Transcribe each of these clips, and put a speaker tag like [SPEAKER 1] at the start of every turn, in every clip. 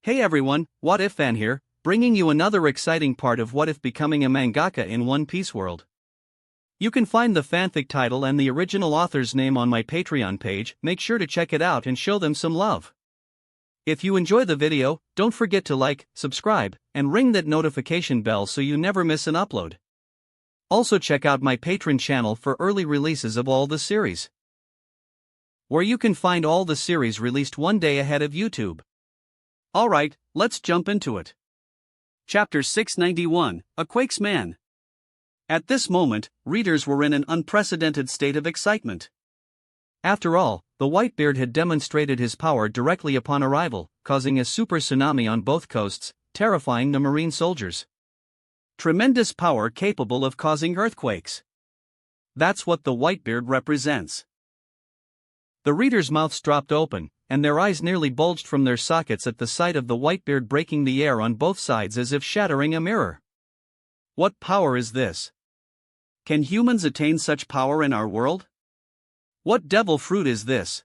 [SPEAKER 1] Hey everyone, What If Fan here, bringing you another exciting part of What If becoming a mangaka in One Piece world. You can find the fanfic title and the original author's name on my Patreon page. Make sure to check it out and show them some love. If you enjoy the video, don't forget to like, subscribe, and ring that notification bell so you never miss an upload. Also check out my Patreon channel for early releases of all the series, where you can find all the series released one day ahead of YouTube. Alright, let's jump into it. Chapter 691, A Quake's Man. At this moment, readers were in an unprecedented state of excitement. After all, the Whitebeard had demonstrated his power directly upon arrival, causing a super tsunami on both coasts, terrifying the marine soldiers. Tremendous power capable of causing earthquakes. That's what the Whitebeard represents. The readers' mouths dropped open, and their eyes nearly bulged from their sockets at the sight of the Whitebeard breaking the air on both sides as if shattering a mirror. What power is this? Can humans attain such power in our world? What devil fruit is this?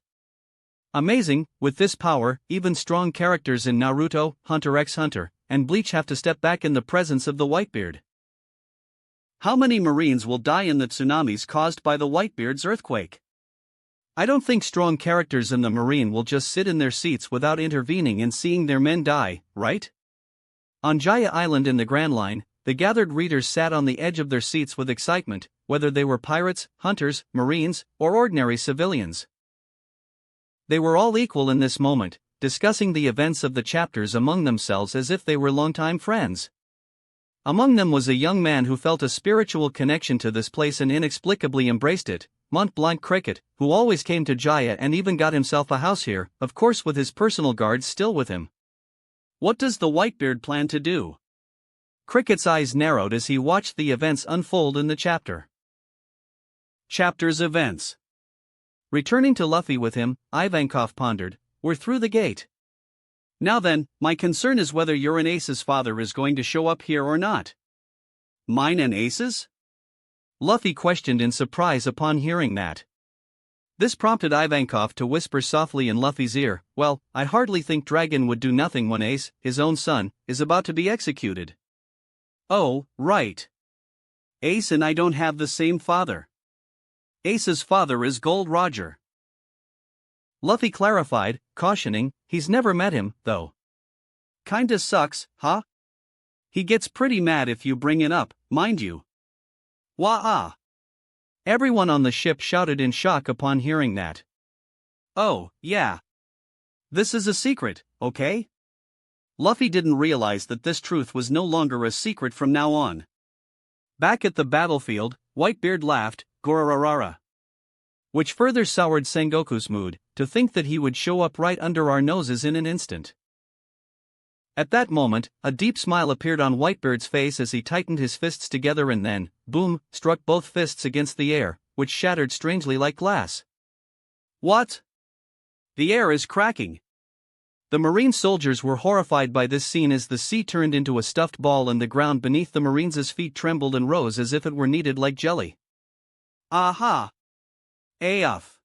[SPEAKER 1] Amazing, with this power, even strong characters in Naruto, Hunter x Hunter, and Bleach have to step back in the presence of the Whitebeard. How many Marines will die in the tsunamis caused by the Whitebeard's earthquake? I don't think strong characters in the Marine will just sit in their seats without intervening and seeing their men die, right? On Jaya Island in the Grand Line, the gathered readers sat on the edge of their seats with excitement, whether they were pirates, hunters, marines, or ordinary civilians. They were all equal in this moment, discussing the events of the chapters among themselves as if they were longtime friends. Among them was a young man who felt a spiritual connection to this place and inexplicably embraced it, Mont Blanc Cricket, who always came to Jaya and even got himself a house here, of course with his personal guards still with him. What does the Whitebeard plan to do? Cricket's eyes narrowed as he watched the events unfold in the chapter. Chapter's events. Returning to Luffy with him, Ivankov pondered, "We're through the gate. Now then, my concern is whether your and Ace's father is going to show up here or not." "Mine and Ace's?" Luffy questioned in surprise upon hearing that. This prompted Ivankov to whisper softly in Luffy's ear, "Well, I hardly think Dragon would do nothing when Ace, his own son, is about to be executed." "Oh, right. Ace and I don't have the same father. Ace's father is Gold Roger." Luffy clarified, cautioning, "He's never met him, though. Kinda sucks, huh? He gets pretty mad if you bring it up, mind you." "Wah-ah!" Everyone on the ship shouted in shock upon hearing that. "Oh, yeah. This is a secret, okay?" Luffy didn't realize that this truth was no longer a secret from now on. Back at the battlefield, Whitebeard laughed, "Gorararara." Which further soured Sengoku's mood, to think that he would show up right under our noses in an instant. At that moment, a deep smile appeared on Whitebeard's face as he tightened his fists together and then, boom, struck both fists against the air, which shattered strangely like glass. "What? The air is cracking." The marine soldiers were horrified by this scene as the sea turned into a stuffed ball and the ground beneath the marines' feet trembled and rose as if it were kneaded like jelly. "Aha! AF!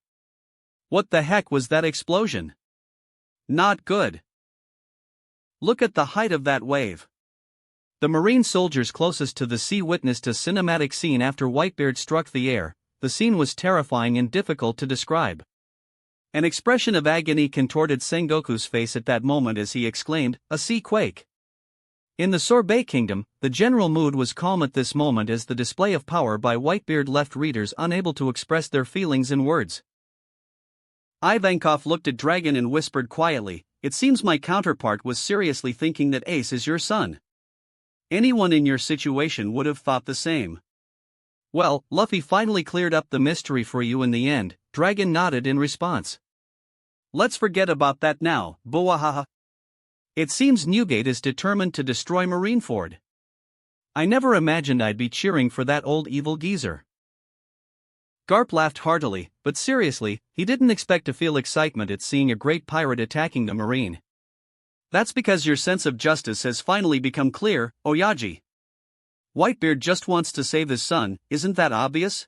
[SPEAKER 1] What the heck was that explosion? Not good. Look at the height of that wave." The marine soldiers closest to the sea witnessed a cinematic scene after Whitebeard struck the air. The scene was terrifying and difficult to describe. An expression of agony contorted Sengoku's face at that moment as he exclaimed, "A sea quake." In the Sorbet Kingdom, the general mood was calm at this moment as the display of power by Whitebeard left readers unable to express their feelings in words. Ivankov looked at Dragon and whispered quietly, "It seems my counterpart was seriously thinking that Ace is your son. Anyone in your situation would have thought the same." "Well, Luffy finally cleared up the mystery for you in the end," Dragon nodded in response. "Let's forget about that now, boahaha. It seems Newgate is determined to destroy Marineford. I never imagined I'd be cheering for that old evil geezer." Garp laughed heartily, but seriously, he didn't expect to feel excitement at seeing a great pirate attacking the marine. "That's because your sense of justice has finally become clear, Oyaji. Whitebeard just wants to save his son, isn't that obvious?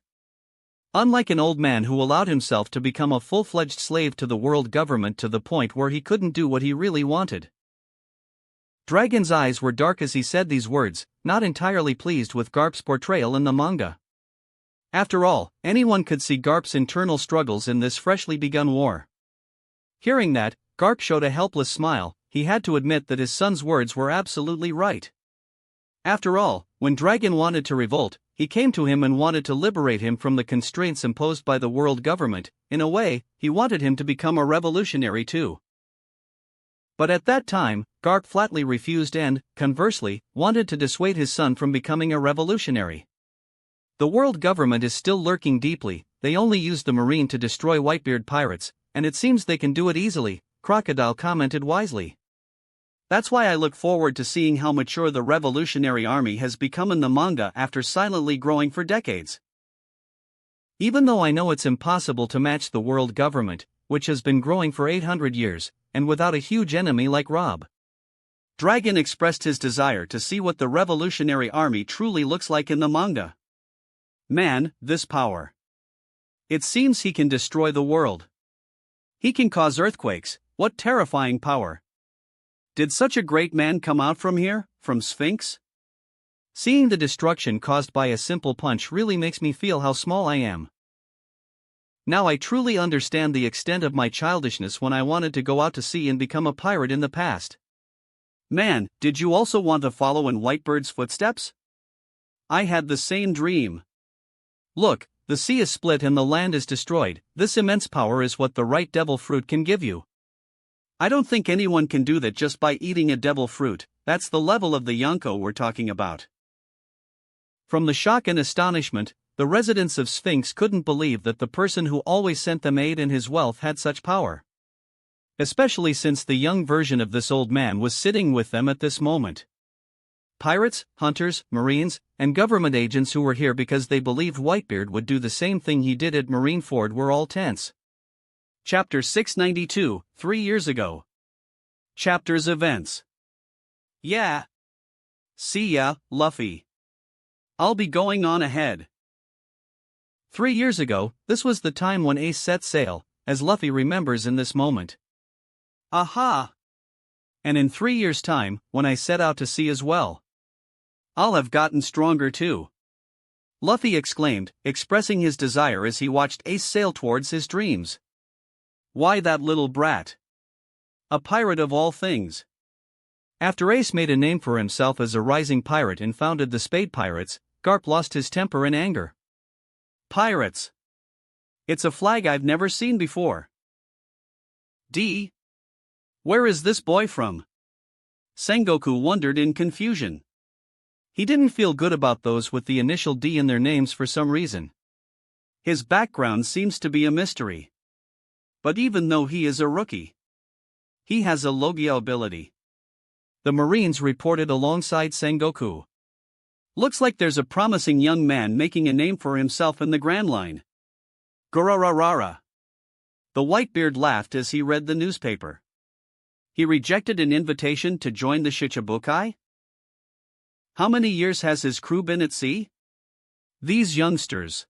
[SPEAKER 1] Unlike an old man who allowed himself to become a full-fledged slave to the world government to the point where he couldn't do what he really wanted. Dragon's eyes were dark as he said these words, not entirely pleased with Garp's portrayal in the manga. After all, anyone could see Garp's internal struggles in this freshly begun war. Hearing that, Garp showed a helpless smile. He had to admit that his son's words were absolutely right. After all, when Dragon wanted to revolt, he came to him and wanted to liberate him from the constraints imposed by the world government. In a way, he wanted him to become a revolutionary too. But at that time, Garp flatly refused and, conversely, wanted to dissuade his son from becoming a revolutionary. The world government is still lurking deeply. They only use the marine to destroy Whitebeard pirates, and it seems they can do it easily, Crocodile commented wisely. That's why I look forward to seeing how mature the revolutionary army has become in the manga after silently growing for decades. Even though I know it's impossible to match the world government, which has been growing for 800 years, and without a huge enemy like Rob. Dragon expressed his desire to see what the revolutionary army truly looks like in the manga. Man, this power. It seems he can destroy the world. He can cause earthquakes. What terrifying power. Did such a great man come out from here, from Sphinx? Seeing the destruction caused by a simple punch really makes me feel how small I am. Now I truly understand the extent of my childishness when I wanted to go out to sea and become a pirate in the past. Man, did you also want to follow in Whitebeard's footsteps? I had the same dream. Look, the sea is split and the land is destroyed. This immense power is what the right devil fruit can give you. I don't think anyone can do that just by eating a devil fruit. That's the level of the Yonko we're talking about. From the shock and astonishment, the residents of Sphinx couldn't believe that the person who always sent them aid and his wealth had such power. Especially since the young version of this old man was sitting with them at this moment. Pirates, hunters, marines, and government agents who were here because they believed Whitebeard would do the same thing he did at Marineford were all tense. Chapter 692, 3 years ago. Chapter's events. Yeah. See ya, Luffy. I'll be going on ahead. 3 years ago, this was the time when Ace set sail, as Luffy remembers in this moment. Aha! And in 3 years' time, when I set out to sea as well. I'll have gotten stronger too. Luffy exclaimed, expressing his desire as he watched Ace sail towards his dreams. Why that little brat? A pirate of all things. After Ace made a name for himself as a rising pirate and founded the Spade Pirates, Garp lost his temper in anger. Pirates! It's a flag I've never seen before. Where is this boy from? Sengoku wondered in confusion. He didn't feel good about those with the initial D in their names for some reason. His background seems to be a mystery. But even though he is a rookie, he has a Logia ability. The Marines reported alongside Sengoku. Looks like there's a promising young man making a name for himself in the Grand Line. Gurararara. The Whitebeard laughed as he read the newspaper. He rejected an invitation to join the Shichibukai? How many years has his crew been at sea? These youngsters.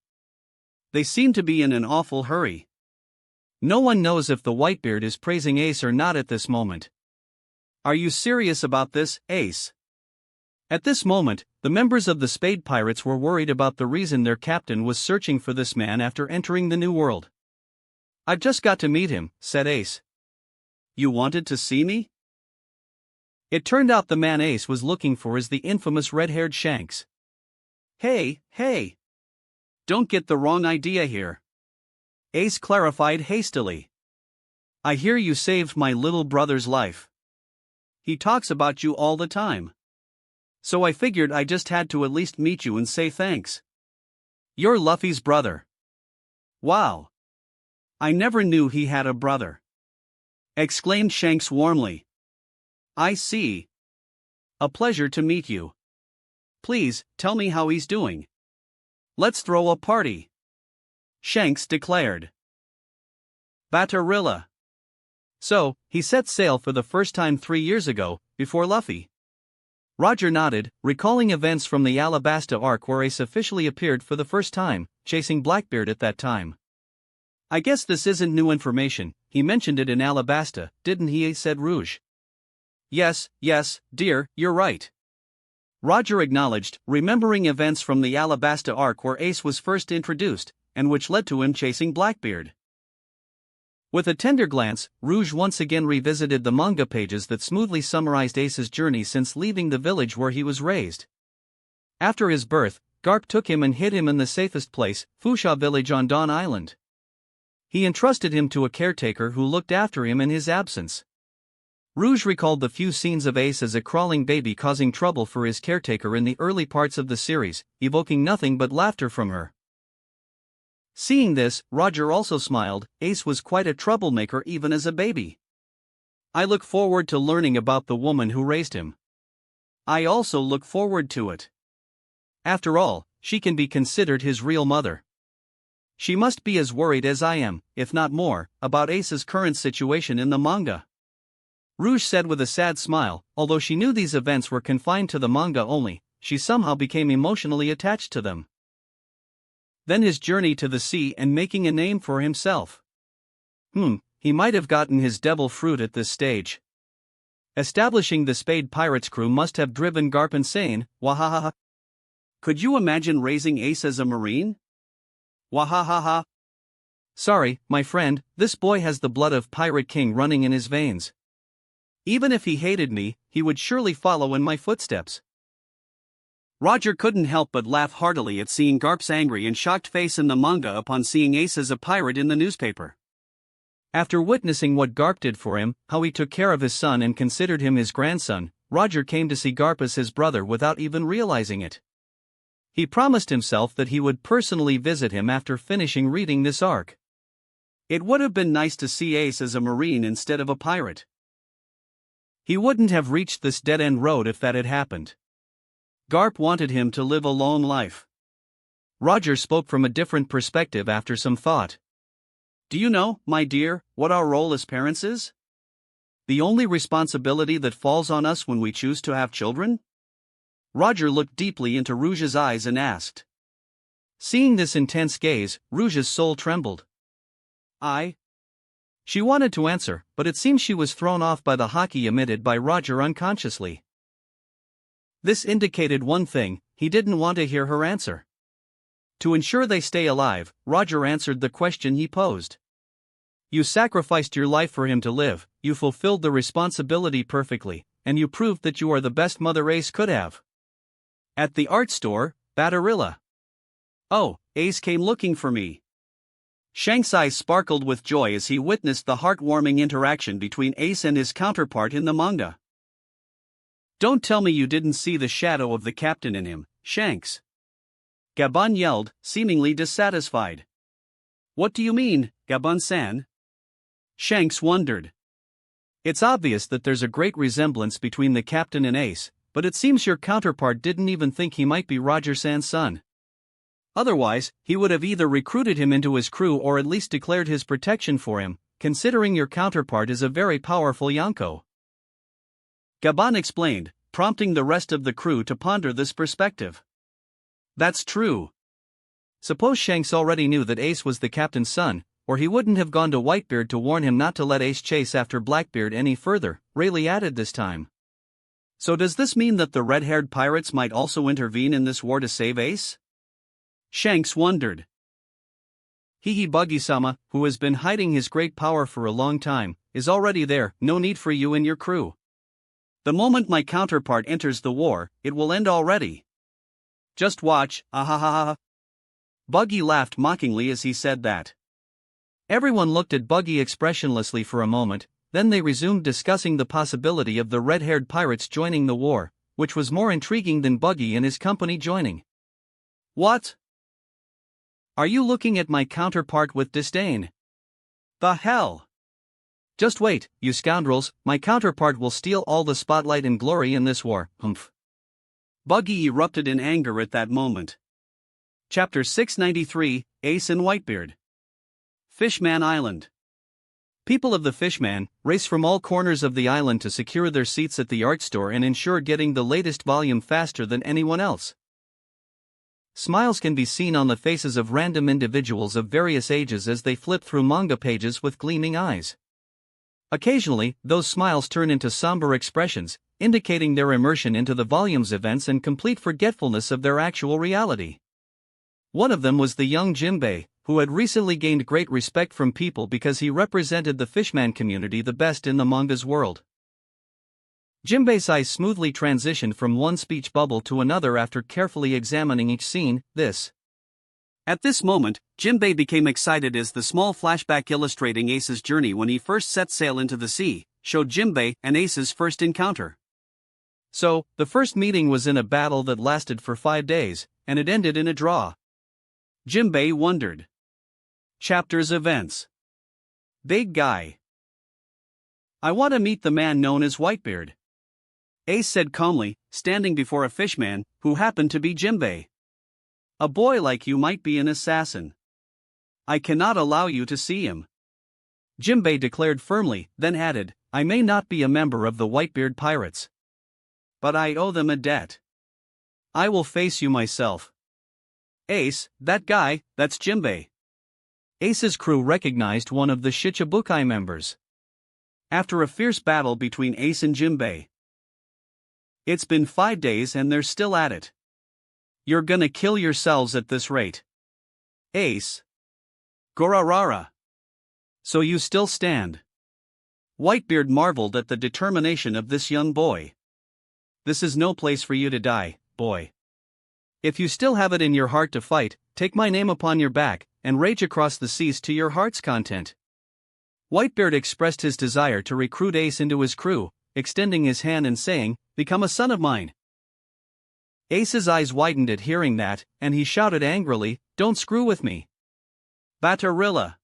[SPEAKER 1] They seem to be in an awful hurry. No one knows if the Whitebeard is praising Ace or not at this moment. Are you serious about this, Ace? At this moment, the members of the Spade Pirates were worried about the reason their captain was searching for this man after entering the New World. I've just got to meet him, said Ace. You wanted to see me? It turned out the man Ace was looking for is the infamous red-haired Shanks. Hey! Don't get the wrong idea here. Ace clarified hastily. I hear you saved my little brother's life. He talks about you all the time. So I figured I just had to at least meet you and say thanks. You're Luffy's brother. Wow. I never knew he had a brother. Exclaimed Shanks warmly. I see. A pleasure to meet you. Please, tell me how he's doing. Let's throw a party. Shanks declared. Batarilla. So, he set sail for the first time 3 years ago, before Luffy. Roger nodded, recalling events from the Alabasta arc where Ace officially appeared for the first time, chasing Blackbeard at that time. I guess this isn't new information, he mentioned it in Alabasta, didn't he? Said Rouge. Yes, dear, you're right. Roger acknowledged, remembering events from the Alabasta arc where Ace was first introduced, and which led to him chasing Blackbeard. With a tender glance, Rouge once again revisited the manga pages that smoothly summarized Ace's journey since leaving the village where he was raised. After his birth, Garp took him and hid him in the safest place, Fusha village on Dawn Island. He entrusted him to a caretaker who looked after him in his absence. Rouge recalled the few scenes of Ace as a crawling baby causing trouble for his caretaker in the early parts of the series, evoking nothing but laughter from her. Seeing this, Roger also smiled. Ace was quite a troublemaker even as a baby. I look forward to learning about the woman who raised him. I also look forward to it. After all, she can be considered his real mother. She must be as worried as I am, if not more, about Ace's current situation in the manga. Rouge said with a sad smile. Although she knew these events were confined to the manga only, she somehow became emotionally attached to them. Then his journey to the sea and making a name for himself. He might have gotten his devil fruit at this stage. Establishing the Spade Pirates crew must have driven Garp insane. Wahahaha. Could you imagine raising Ace as a marine? Wahahaha. Sorry, my friend, this boy has the blood of Pirate King running in his veins. Even if he hated me, he would surely follow in my footsteps. Roger couldn't help but laugh heartily at seeing Garp's angry and shocked face in the manga upon seeing Ace as a pirate in the newspaper. After witnessing what Garp did for him, how he took care of his son and considered him his grandson, Roger came to see Garp as his brother without even realizing it. He promised himself that he would personally visit him after finishing reading this arc. It would have been nice to see Ace as a marine instead of a pirate. He wouldn't have reached this dead-end road if that had happened. Garp wanted him to live a long life. Roger spoke from a different perspective after some thought. Do you know, my dear, what our role as parents is? The only responsibility that falls on us when we choose to have children? Roger looked deeply into Rouge's eyes and asked. Seeing this intense gaze, Rouge's soul trembled. She wanted to answer, but it seemed she was thrown off by the haki emitted by Roger unconsciously. This indicated one thing: he didn't want to hear her answer. To ensure they stay alive, Roger answered the question he posed. You sacrificed your life for him to live, you fulfilled the responsibility perfectly, and you proved that you are the best mother Ace could have. At the art store, Batarilla. Oh, Ace came looking for me. Shank's eyes sparkled with joy as he witnessed the heartwarming interaction between Ace and his counterpart in the manga. Don't tell me you didn't see the shadow of the captain in him, Shanks. Gabon yelled, seemingly dissatisfied. What do you mean, Gabon-san? Shanks wondered. It's obvious that there's a great resemblance between the captain and Ace, but it seems your counterpart didn't even think he might be Roger-san's son. Otherwise, he would have either recruited him into his crew or at least declared his protection for him, considering your counterpart is a very powerful Yonko. Gabon explained, prompting the rest of the crew to ponder this perspective. That's true. Suppose Shanks already knew that Ace was the captain's son, or he wouldn't have gone to Whitebeard to warn him not to let Ace chase after Blackbeard any further, Rayleigh added this time. So does this mean that the red-haired pirates might also intervene in this war to save Ace? Shanks wondered. Buggy-sama, who has been hiding his great power for a long time, is already there. No need for you and your crew. The moment my counterpart enters the war, it will end already. Just watch, ahahaha. Buggy laughed mockingly as he said that. Everyone looked at Buggy expressionlessly for a moment, then they resumed discussing the possibility of the red-haired pirates joining the war, which was more intriguing than Buggy and his company joining. What? Are you looking at my counterpart with disdain? The hell? Just wait, you scoundrels, my counterpart will steal all the spotlight and glory in this war, humph. Buggy erupted in anger at that moment. Chapter 693, Ace and Whitebeard. Fishman Island. People of the Fishman race from all corners of the island to secure their seats at the art store and ensure getting the latest volume faster than anyone else. Smiles can be seen on the faces of random individuals of various ages as they flip through manga pages with gleaming eyes. Occasionally, those smiles turn into somber expressions, indicating their immersion into the volume's events and complete forgetfulness of their actual reality. One of them was the young Jimbei, who had recently gained great respect from people because he represented the fishman community the best in the manga's world. Jimbei's eyes smoothly transitioned from one speech bubble to another after carefully examining each scene. At this moment, Jimbei became excited as the small flashback illustrating Ace's journey when he first set sail into the sea showed Jimbei and Ace's first encounter. So, the first meeting was in a battle that lasted for 5 days, and it ended in a draw. Jimbei wondered. Chapter's events. Big guy. I want to meet the man known as Whitebeard, Ace said calmly, standing before a fishman, who happened to be Jimbei. A boy like you might be an assassin. I cannot allow you to see him. Jimbei declared firmly, then added, I may not be a member of the Whitebeard pirates, but I owe them a debt. I will face you myself. Ace, that guy, that's Jimbei. Ace's crew recognized one of the Shichibukai members. After a fierce battle between Ace and Jimbei. It's been 5 days and they're still at it. You're gonna kill yourselves at this rate. Ace. Gorarara. So you still stand. Whitebeard marveled at the determination of this young boy. This is no place for you to die, boy. If you still have it in your heart to fight, take my name upon your back, and rage across the seas to your heart's content. Whitebeard expressed his desire to recruit Ace into his crew, extending his hand and saying, Become a son of mine. Ace's eyes widened at hearing that, and he shouted angrily, Don't screw with me. Batarilla.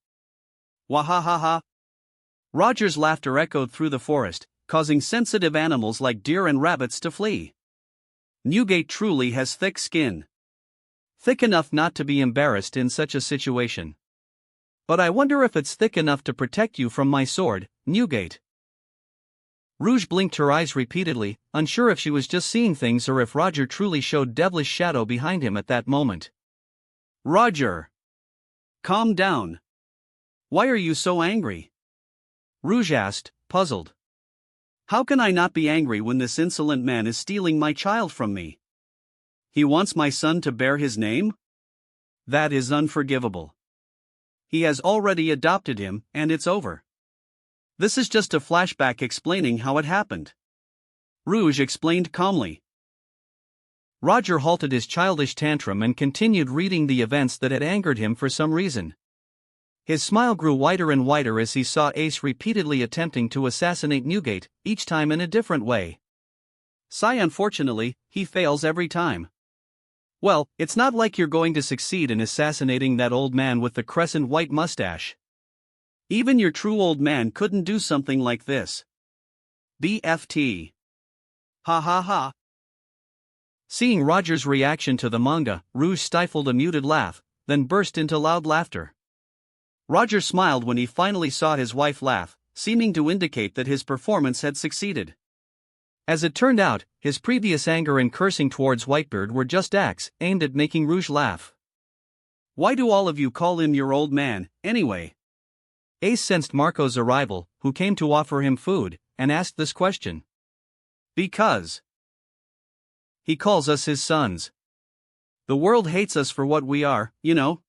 [SPEAKER 1] Wahahaha. Roger's laughter echoed through the forest, causing sensitive animals like deer and rabbits to flee. Newgate truly has thick skin. Thick enough not to be embarrassed in such a situation. But I wonder if it's thick enough to protect you from my sword, Newgate. Rouge blinked her eyes repeatedly, unsure if she was just seeing things or if Roger truly showed devilish shadow behind him at that moment. Roger! Calm down. Why are you so angry? Rouge asked, puzzled. How can I not be angry when this insolent man is stealing my child from me? He wants my son to bear his name? That is unforgivable. He has already adopted him, and it's over. This is just a flashback explaining how it happened. Rouge explained calmly. Roger halted his childish tantrum and continued reading the events that had angered him for some reason. His smile grew wider and wider as he saw Ace repeatedly attempting to assassinate Newgate, each time in a different way. Unfortunately, he fails every time. Well, it's not like you're going to succeed in assassinating that old man with the crescent white mustache. Even your true old man couldn't do something like this. BFT. Ha ha ha. Seeing Roger's reaction to the manga, Rouge stifled a muted laugh, then burst into loud laughter. Roger smiled when he finally saw his wife laugh, seeming to indicate that his performance had succeeded. As it turned out, his previous anger and cursing towards Whitebeard were just acts aimed at making Rouge laugh. Why do all of you call him your old man, anyway? Ace sensed Marco's arrival, who came to offer him food, and asked this question. Because he calls us his sons. The world hates us for what we are, you know.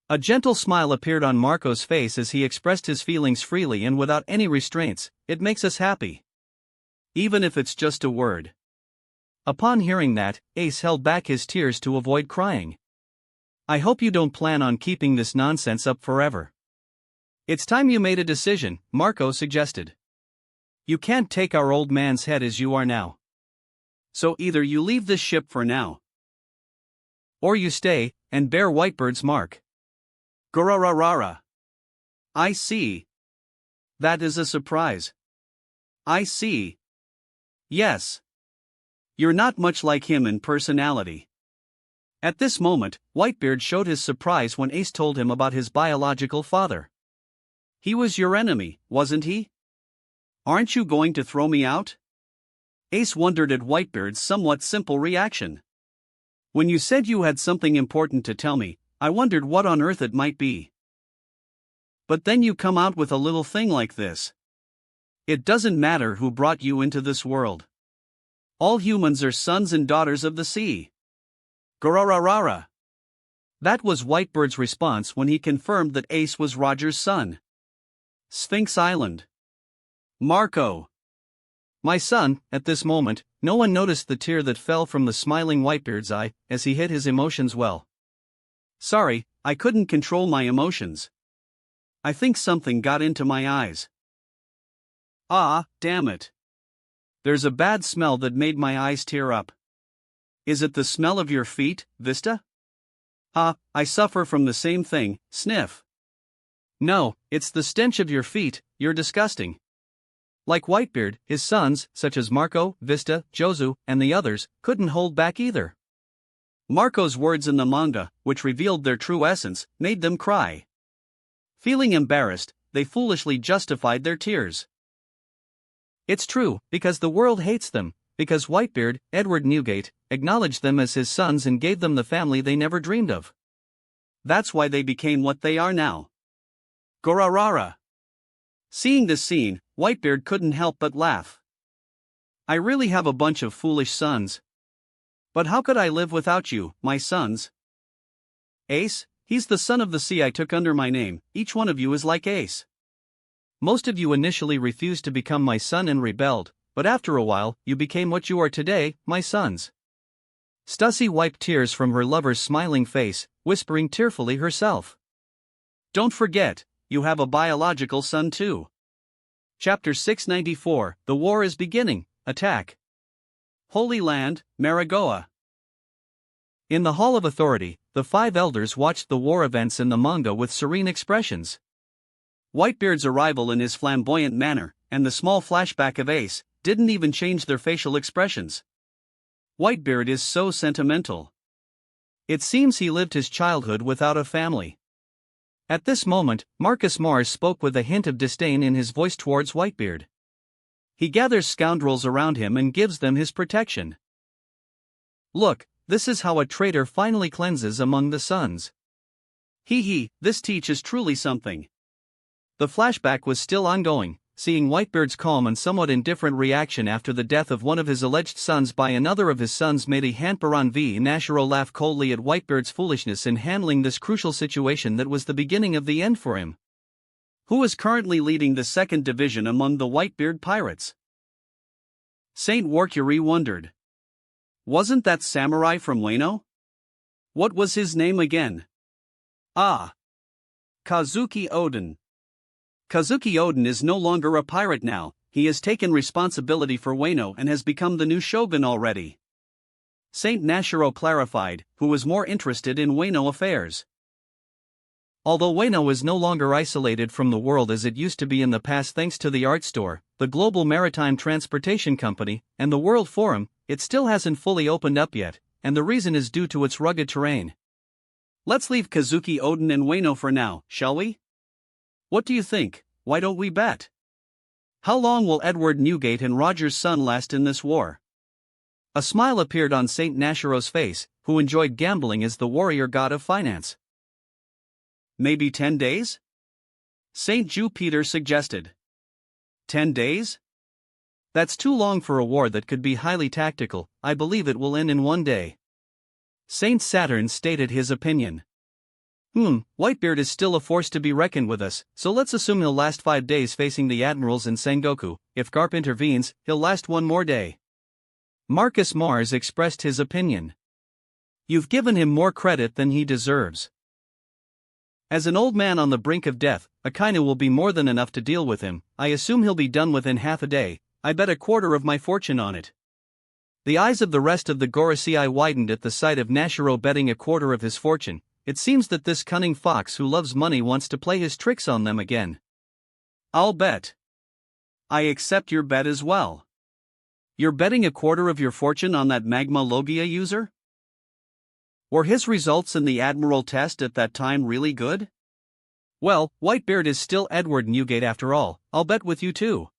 [SPEAKER 1] A gentle smile appeared on Marco's face as he expressed his feelings freely and without any restraints. It makes us happy. Even if it's just a word. Upon hearing that, Ace held back his tears to avoid crying. I hope you don't plan on keeping this nonsense up forever. It's time you made a decision, Marco suggested. You can't take our old man's head as you are now. So either you leave this ship for now, or you stay, and bear Whitebeard's mark. Gorararara. I see. That is a surprise. I see. Yes. You're not much like him in personality. At this moment, Whitebeard showed his surprise when Ace told him about his biological father. He was your enemy, wasn't he? Aren't you going to throw me out? Ace wondered at Whitebeard's somewhat simple reaction. When you said you had something important to tell me, I wondered what on earth it might be. But then you come out with a little thing like this. It doesn't matter who brought you into this world. All humans are sons and daughters of the sea. Garararara. That was Whitebird's response when he confirmed that Ace was Roger's son. Sphinx Island. Marco. My son. At this moment, no one noticed the tear that fell from the smiling Whitebeard's eye as he hid his emotions well. Sorry, I couldn't control my emotions. I think something got into my eyes. Ah, damn it. There's a bad smell that made my eyes tear up. Is it the smell of your feet, Vista? I suffer from the same thing, sniff. No, it's the stench of your feet, you're disgusting. Like Whitebeard, his sons, such as Marco, Vista, Jozu, and the others, couldn't hold back either. Marco's words in the manga, which revealed their true essence, made them cry. Feeling embarrassed, they foolishly justified their tears. It's true, because the world hates them, because Whitebeard, Edward Newgate, acknowledged them as his sons and gave them the family they never dreamed of. That's why they became what they are now. Gorarara. Seeing this scene, Whitebeard couldn't help but laugh. I really have a bunch of foolish sons. But how could I live without you, my sons? Ace, he's the son of the sea I took under my name. Each one of you is like Ace. Most of you initially refused to become my son and rebelled, but after a while, you became what you are today, my sons. Stussy wiped tears from her lover's smiling face, whispering tearfully herself. Don't forget, you have a biological son too. Chapter 694, The War is Beginning, Attack. Holy Land, Marigoa. In the Hall of Authority, the five elders watched the war events in the manga with serene expressions. Whitebeard's arrival in his flamboyant manner, and the small flashback of Ace, didn't even change their facial expressions. Whitebeard is so sentimental. It seems he lived his childhood without a family. At this moment, Marcus Mars spoke with a hint of disdain in his voice towards Whitebeard. He gathers scoundrels around him and gives them his protection. Look, this is how a traitor finally cleanses among the sons. This teaches truly something. The flashback was still ongoing, seeing Whitebeard's calm and somewhat indifferent reaction after the death of one of his alleged sons by another of his sons made a Hanparan v. Nashiro laugh coldly at Whitebeard's foolishness in handling this crucial situation that was the beginning of the end for him. Who is currently leading the second division among the Whitebeard pirates? Saint Warcury wondered. Wasn't that samurai from Wano? What was his name again? Kazuki Oden. Kazuki Oden is no longer a pirate now, he has taken responsibility for Wano and has become the new shogun already. Saint Nashiro clarified, who was more interested in Wano affairs. Although Wano is no longer isolated from the world as it used to be in the past thanks to the art store, the Global Maritime Transportation Company, and the World Forum, it still hasn't fully opened up yet, and the reason is due to its rugged terrain. Let's leave Kazuki Oden and Wano for now, shall we? What do you think? Why don't we bet? How long will Edward Newgate and Roger's son last in this war? A smile appeared on Saint Nashiro's face, who enjoyed gambling as the warrior god of finance. Maybe 10 days? Saint Jupiter suggested. 10 days? That's too long for a war that could be highly tactical. I believe it will end in 1 day. Saint Saturn stated his opinion. Whitebeard is still a force to be reckoned with us, so let's assume he'll last 5 days facing the admirals in Sengoku. If Garp intervenes, he'll last 1 more day. Marcus Mars expressed his opinion. You've given him more credit than he deserves. As an old man on the brink of death, Akainu will be more than enough to deal with him. I assume he'll be done within half a day. I bet 1/4 of my fortune on it. The eyes of the rest of the Gorosei widened at the sight of Nashiro betting 1/4 of his fortune. It seems that this cunning fox who loves money wants to play his tricks on them again. I'll bet. I accept your bet as well. You're betting 1/4 of your fortune on that Magma Logia user? Were his results in the Admiral test at that time really good? Well, Whitebeard is still Edward Newgate after all. I'll bet with you too.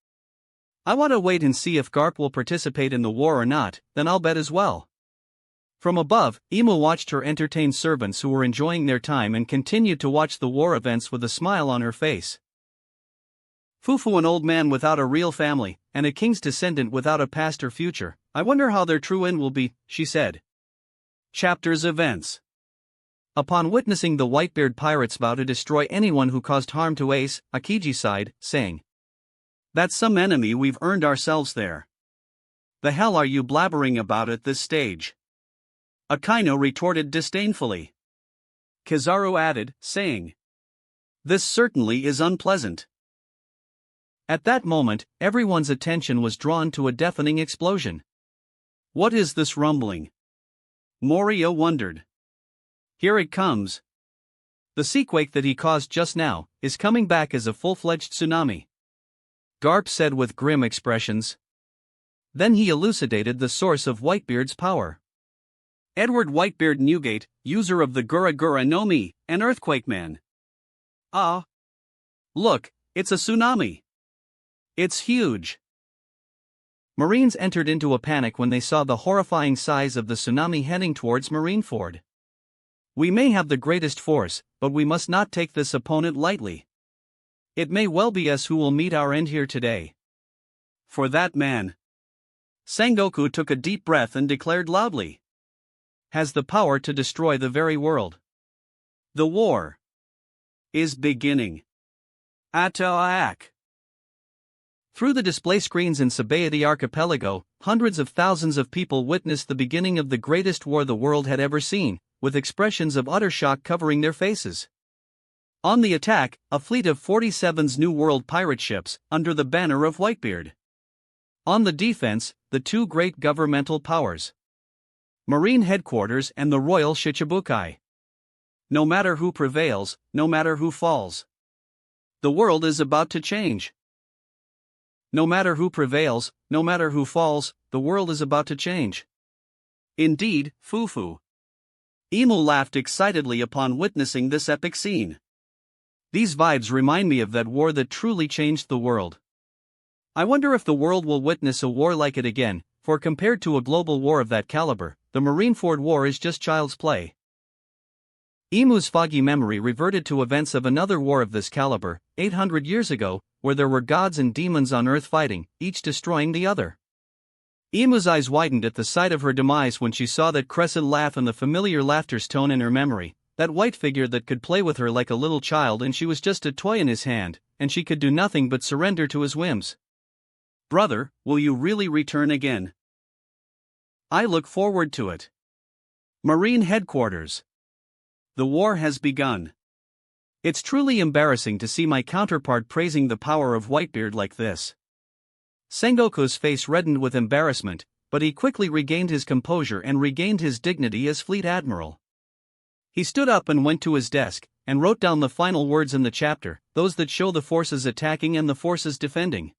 [SPEAKER 1] I want to wait and see if Garp will participate in the war or not, then I'll bet as well. From above, Emu watched her entertain servants who were enjoying their time and continued to watch the war events with a smile on her face. Fufu, an old man without a real family, and a king's descendant without a past or future. I wonder how their true end will be, she said. Chapter's events. Upon witnessing the Whitebeard pirates vow to destroy anyone who caused harm to Ace, Akiji sighed, saying, "That's some enemy we've earned ourselves there." "The hell are you blabbering about at this stage?" Akainu retorted disdainfully. Kizaru added, saying, "This certainly is unpleasant." At that moment, everyone's attention was drawn to a deafening explosion. "What is this rumbling?" Moria wondered. "Here it comes." The seaquake that he caused just now is coming back as a full-fledged tsunami, Garp said with grim expressions. Then he elucidated the source of Whitebeard's power. Edward Whitebeard Newgate, user of the Gura Gura no Mi, an earthquake man. Ah! Look, it's a tsunami. It's huge. Marines entered into a panic when they saw the horrifying size of the tsunami heading towards Marineford. "We may have the greatest force, but we must not take this opponent lightly. It may well be us who will meet our end here today." "For that man," Sengoku took a deep breath and declared loudly, "has the power to destroy the very world. The war is beginning." Ataak. Through the display screens in Sabaody Archipelago, hundreds of thousands of people witnessed the beginning of the greatest war the world had ever seen, with expressions of utter shock covering their faces. On the attack, a fleet of 47's New World pirate ships, under the banner of Whitebeard. On the defense, the two great governmental powers, Marine Headquarters and the Royal Shichibukai. No matter who prevails, no matter who falls, the world is about to change. No matter who prevails, no matter who falls, the world is about to change. Indeed, Fufu. Emu laughed excitedly upon witnessing this epic scene. These vibes remind me of that war that truly changed the world. I wonder if the world will witness a war like it again, for compared to a global war of that caliber, the Marineford War is just child's play. Emu's foggy memory reverted to events of another war of this caliber, 800 years ago, where there were gods and demons on Earth fighting, each destroying the other. Emu's eyes widened at the sight of her demise when she saw that crescent laugh and the familiar laughter's tone in her memory, that white figure that could play with her like a little child and she was just a toy in his hand, and she could do nothing but surrender to his whims. "Brother, will you really return again?" "I look forward to it." Marine Headquarters. The war has begun. It's truly embarrassing to see my counterpart praising the power of Whitebeard like this. Sengoku's face reddened with embarrassment, but he quickly regained his composure and regained his dignity as Fleet Admiral. He stood up and went to his desk, and wrote down the final words in the chapter, those that show the forces attacking and the forces defending.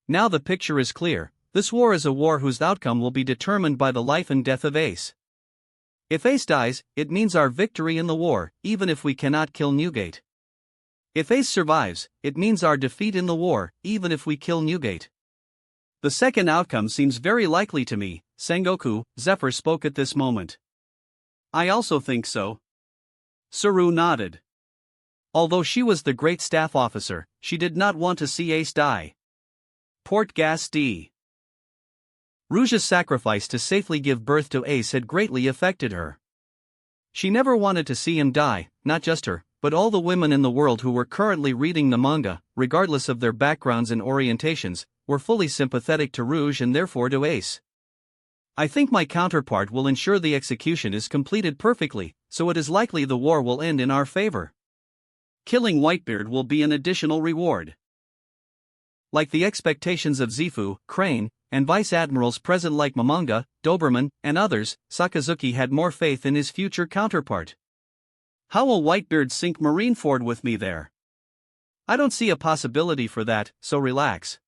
[SPEAKER 1] Now the picture is clear. This war is a war whose outcome will be determined by the life and death of Ace. If Ace dies, it means our victory in the war, even if we cannot kill Newgate. If Ace survives, it means our defeat in the war, even if we kill Newgate. The second outcome seems very likely to me, Sengoku. Zephyr spoke at this moment. I also think so. Suru nodded. Although she was the great staff officer, she did not want to see Ace die. Port Gas D. Rouge's sacrifice to safely give birth to Ace had greatly affected her. She never wanted to see him die, not just her, but all the women in the world who were currently reading the manga, regardless of their backgrounds and orientations, were fully sympathetic to Rouge and therefore to Ace. I think my counterpart will ensure the execution is completed perfectly, so it is likely the war will end in our favor. Killing Whitebeard will be an additional reward. Like the expectations of Zifu, Crane, and Vice Admirals present like Mangaka, Doberman, and others, Sakazuki had more faith in his future counterpart. How will Whitebeard sink Marineford with me there? I don't see a possibility for that, so relax.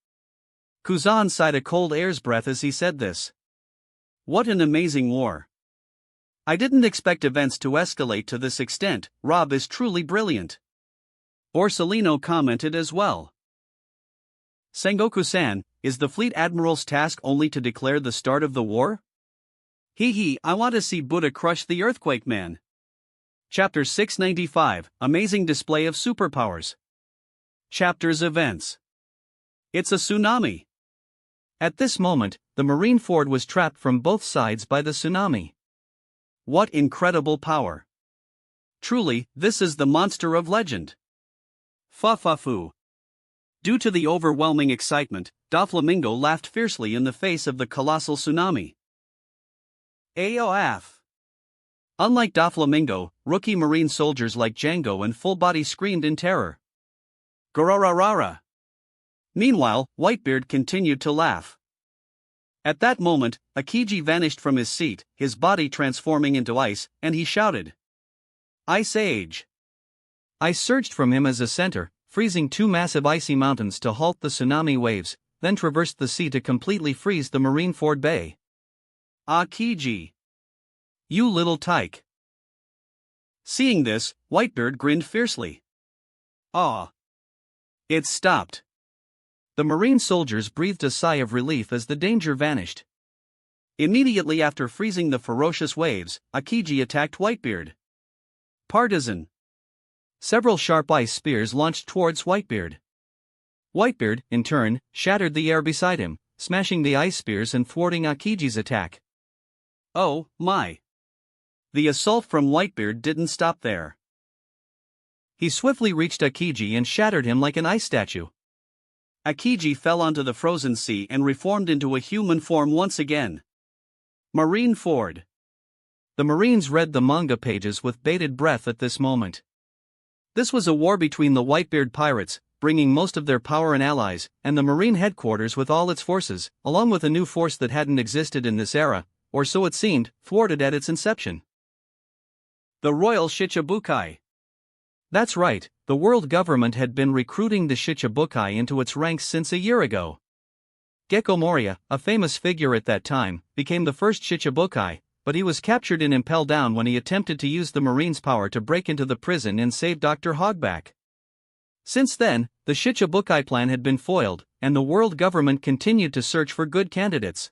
[SPEAKER 1] Kuzan sighed a cold air's breath as he said this. What an amazing war. I didn't expect events to escalate to this extent. Rob is truly brilliant. Borsellino commented as well. Sengoku-san, is the Fleet Admiral's task only to declare the start of the war? I want to see Buddha crush the Earthquake Man. Chapter 695, Amazing Display of Superpowers.
[SPEAKER 2] Chapters Events. It's a tsunami.
[SPEAKER 1] At this moment, the Marineford was trapped from both sides by the tsunami.
[SPEAKER 2] What incredible power! Truly, this is the monster of legend. Fa-fa-foo. Due to the overwhelming excitement, Doflamingo laughed fiercely in the face of the colossal tsunami. AOF. Unlike Doflamingo, rookie marine soldiers like Django and Fullbody screamed in terror. Garararara. Meanwhile, Whitebeard continued to laugh. At that moment, Akiji vanished from his seat, his body transforming into ice, and he shouted, "Ice Age!"
[SPEAKER 1] Ice surged from him as a center, freezing two massive icy mountains to halt the tsunami waves, then traversed the sea to completely freeze the Marineford Bay.
[SPEAKER 2] Akiji!
[SPEAKER 1] You little tyke!
[SPEAKER 2] Seeing this, Whitebeard grinned fiercely. Ah! It stopped.
[SPEAKER 1] The marine soldiers breathed a sigh of relief as the danger vanished.
[SPEAKER 2] Immediately after freezing the ferocious waves, Akiji attacked Whitebeard. Partisan.
[SPEAKER 1] Several sharp ice spears launched towards Whitebeard. Whitebeard, in turn, shattered the air beside him, smashing the ice spears and thwarting Akiji's attack.
[SPEAKER 2] Oh, my! The assault from Whitebeard didn't stop there.
[SPEAKER 1] He swiftly reached Akiji and shattered him like an ice statue.
[SPEAKER 2] Akiji fell onto the frozen sea and reformed into a human form once again. Marineford.
[SPEAKER 1] The Marines read the manga pages with bated breath at this moment. This was a war between the Whitebeard pirates, bringing most of their power and allies, and the Marine headquarters with all its forces, along with a new force that hadn't existed in this era, or so it seemed, thwarted at its inception.
[SPEAKER 2] The Royal Shichibukai.
[SPEAKER 1] That's right, the world government had been recruiting the Shichibukai into its ranks since a year ago. Gecko Moria, a famous figure at that time, became the first Shichibukai, but he was captured and impelled down when he attempted to use the Marines' power to break into the prison and save Dr. Hogback. Since then, the Shichibukai plan had been foiled, and the world government continued to search for good candidates.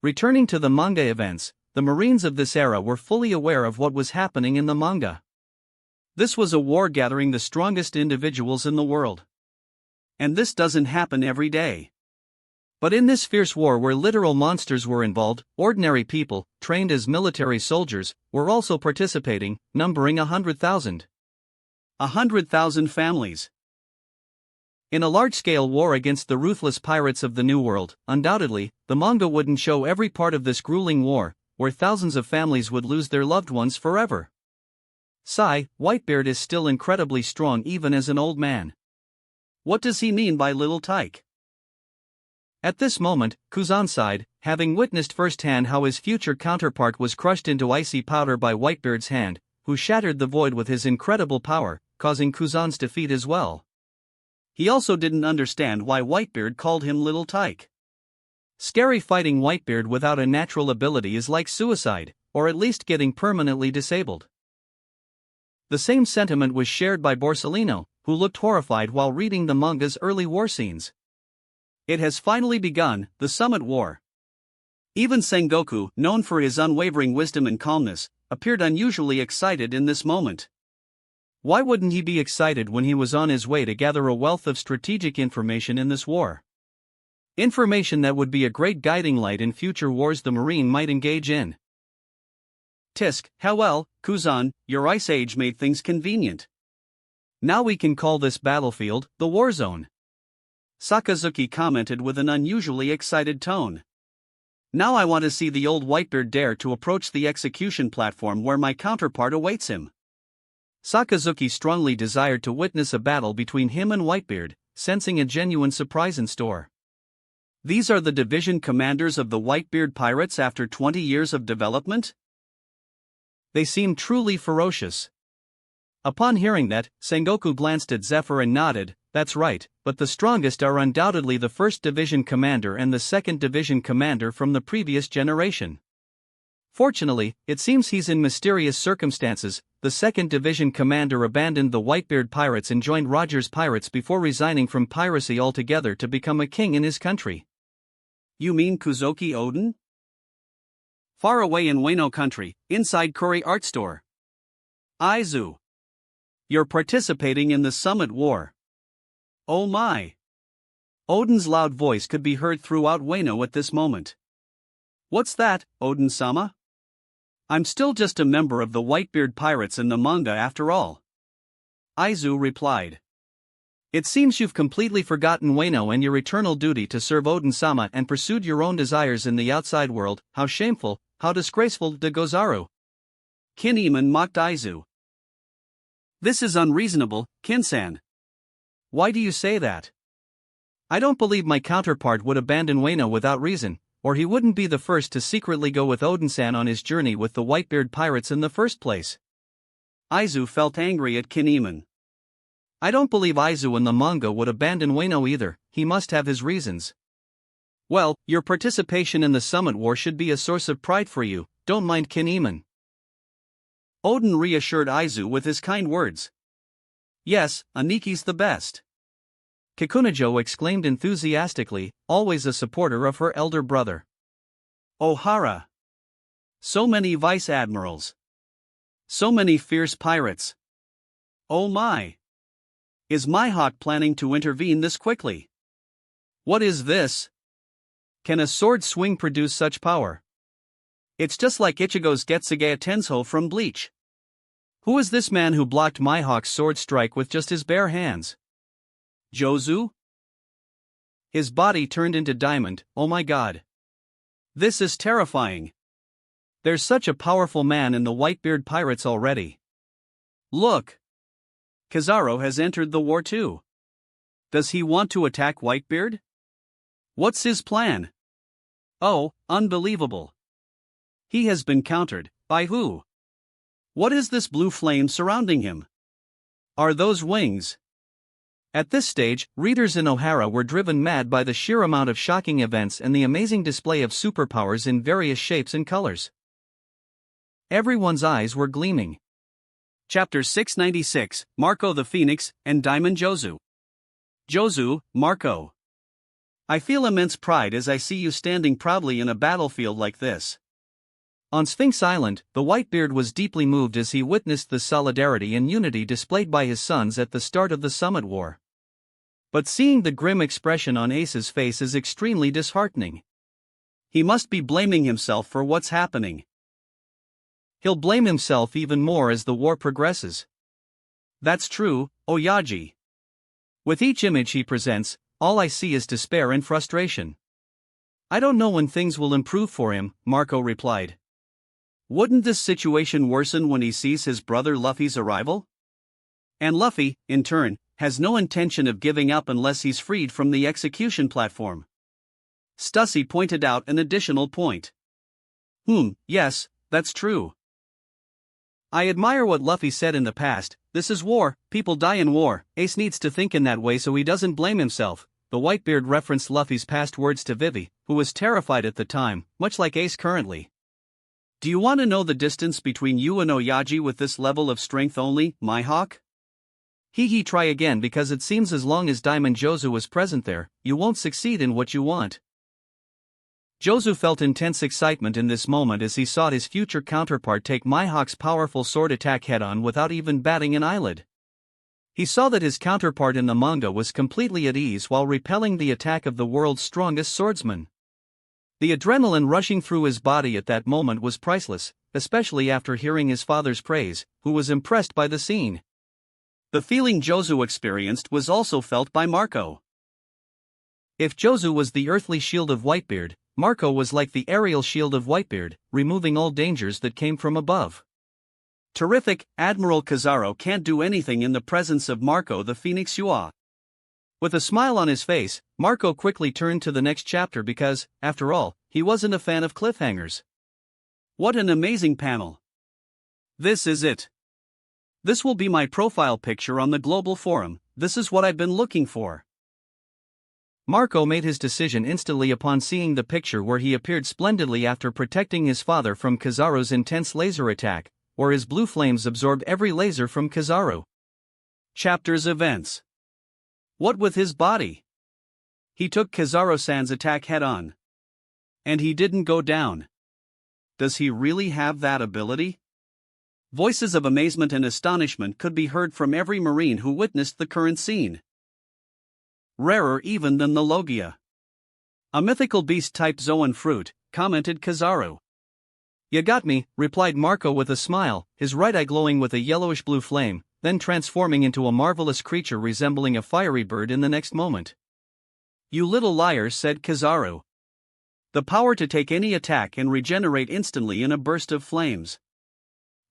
[SPEAKER 1] Returning to the manga events, the Marines of this era were fully aware of what was happening in the manga.
[SPEAKER 2] This was a war gathering the strongest individuals in the world. And this doesn't happen every day.
[SPEAKER 1] But in this fierce war where literal monsters were involved, ordinary people, trained as military soldiers, were also participating, numbering 100,000.
[SPEAKER 2] 100,000 families.
[SPEAKER 1] In a large-scale war against the ruthless pirates of the New World, undoubtedly, the manga wouldn't show every part of this grueling war, where thousands of families would lose their loved ones forever. Sigh, Whitebeard is still incredibly strong even as an old man.
[SPEAKER 2] What does he mean by little tyke?
[SPEAKER 1] At this moment, Kuzan sighed, having witnessed firsthand how his future counterpart was crushed into icy powder by Whitebeard's hand, who shattered the void with his incredible power, causing Kuzan's defeat as well.
[SPEAKER 2] He also didn't understand why Whitebeard called him little tyke.
[SPEAKER 1] Scary fighting Whitebeard without a natural ability is like suicide, or at least getting permanently disabled. The same sentiment was shared by Borsellino, who looked horrified while reading the manga's early war scenes.
[SPEAKER 2] It has finally begun, the Summit War. Even Sengoku, known for his unwavering wisdom and calmness, appeared unusually excited in this moment.
[SPEAKER 1] Why wouldn't he be excited when he was on his way to gather a wealth of strategic information in this war? Information that would be a great guiding light in future wars the Marine might engage in.
[SPEAKER 2] Tisk, how well, Kuzan, your ice age made things convenient.
[SPEAKER 1] Now we can call this battlefield the war zone.
[SPEAKER 2] Sakazuki commented with an unusually excited tone. Now I want to see the old Whitebeard dare to approach the execution platform where my counterpart awaits him.
[SPEAKER 1] Sakazuki strongly desired to witness a battle between him and Whitebeard, sensing a genuine surprise in store.
[SPEAKER 2] These are the division commanders of the Whitebeard pirates after 20 years of development?
[SPEAKER 1] They seemed truly ferocious. Upon hearing that, Sengoku glanced at Zephyr and nodded, that's right, but the strongest are undoubtedly the 1st Division Commander and the 2nd Division Commander from the previous generation. Fortunately, it seems he's in mysterious circumstances. The 2nd Division Commander abandoned the Whitebeard pirates and joined Roger's pirates before resigning from piracy altogether to become a king in his country.
[SPEAKER 2] You mean Kuzoki Oden? Far away in Wano country, inside Curry Art Store. Aizu. You're participating in the Summit War. Oh my! Odin's loud voice could be heard throughout Wano at this moment. What's that, Odin-sama? I'm still just a member of the Whitebeard pirates in the manga after all. Aizu replied. It seems you've completely forgotten Wano and your eternal duty to serve Odin-sama and pursued your own desires in the outside world. How shameful, how disgraceful de Gozaru. Kinemon mocked Aizu. This is unreasonable, Kinsan. Why do you say that? I don't believe my counterpart would abandon Wano without reason, or he wouldn't be the first to secretly go with Odin-san on his journey with the Whitebeard pirates in the first place. Aizu felt angry at Kinemon. I don't believe Aizu in the manga would abandon Wano either, he must have his reasons. Well, your participation in the Summit War should be a source of pride for you, don't mind Kinemon. Odin reassured Aizu with his kind words. Yes, Aniki's the best. Kikunajo exclaimed enthusiastically, always a supporter of her elder brother. Ohara! So many vice admirals. So many fierce pirates. Oh my! Is Mihawk planning to intervene this quickly? What is this? Can a sword swing produce such power? It's just like Ichigo's Getsuge Tensho from Bleach. Who is this man who blocked Mihawk's sword strike with just his bare hands? Jozu? His body turned into diamond, oh my god. This is terrifying. There's such a powerful man in the Whitebeard pirates already. Look! Kizaru has entered the war too. Does he want to attack Whitebeard? What's his plan? Oh, unbelievable. He has been countered, by who? What is this blue flame surrounding him? Are those wings? At this stage, readers in Ohara were driven mad by the sheer amount of shocking events and the amazing display of superpowers in various shapes and colors. Everyone's eyes were gleaming. Chapter 696, Marco the Phoenix, and Diamond Jozu. Jozu, Marco. I feel immense pride as I see you standing proudly in a battlefield like this. On Sphinx Island, the Whitebeard was deeply moved as he witnessed the solidarity and unity displayed by his sons at the start of the Summit War. But seeing the grim expression on Ace's face is extremely disheartening. He must be blaming himself for what's happening. He'll blame himself even more as the war progresses. That's true, Oyaji. With each image he presents, all I see is despair and frustration. I don't know when things will improve for him, Marco replied. Wouldn't this situation worsen when he sees his brother Luffy's arrival? And Luffy, in turn, has no intention of giving up unless he's freed from the execution platform. Stussy pointed out an additional point. Yes, that's true. I admire what Luffy said in the past, this is war, people die in war, Ace needs to think in that way so he doesn't blame himself. The Whitebeard referenced Luffy's past words to Vivi, who was terrified at the time, much like Ace currently. Do you want to know the distance between you and Oyaji with this level of strength only, Mihawk? Try again because it seems as long as Diamond Jozu is present there, you won't succeed in what you want. Jozu felt intense excitement in this moment as he saw his future counterpart take Mihawk's powerful sword attack head-on without even batting an eyelid. He saw that his counterpart in the manga was completely at ease while repelling the attack of the world's strongest swordsman. The adrenaline rushing through his body at that moment was priceless, especially after hearing his father's praise, who was impressed by the scene. The feeling Jozu experienced was also felt by Marco. If Jozu was the earthly shield of Whitebeard, Marco was like the aerial shield of Whitebeard, removing all dangers that came from above. Terrific, Admiral Kizaru can't do anything in the presence of Marco the Phoenix Yua. With a smile on his face, Marco quickly turned to the next chapter because, after all, he wasn't a fan of cliffhangers. What an amazing panel! This is it. This will be my profile picture on the global forum, this is what I've been looking for. Marco made his decision instantly upon seeing the picture where he appeared splendidly after protecting his father from Kizaru's intense laser attack, where his blue flames absorbed every laser from Kizaru. Chapter's events. What with his body? He took Kizaru-san's attack head-on. And he didn't go down. Does he really have that ability? Voices of amazement and astonishment could be heard from every marine who witnessed the current scene. Rarer even than the Logia. A mythical beast-type zoan fruit, commented Kizaru.
[SPEAKER 1] You got me, replied Marco with a smile, his right eye glowing with a yellowish-blue flame, then transforming into a marvelous creature resembling a fiery bird in the next moment.
[SPEAKER 2] You little liars, said Kizaru. The power to take any attack and regenerate instantly in a burst of flames.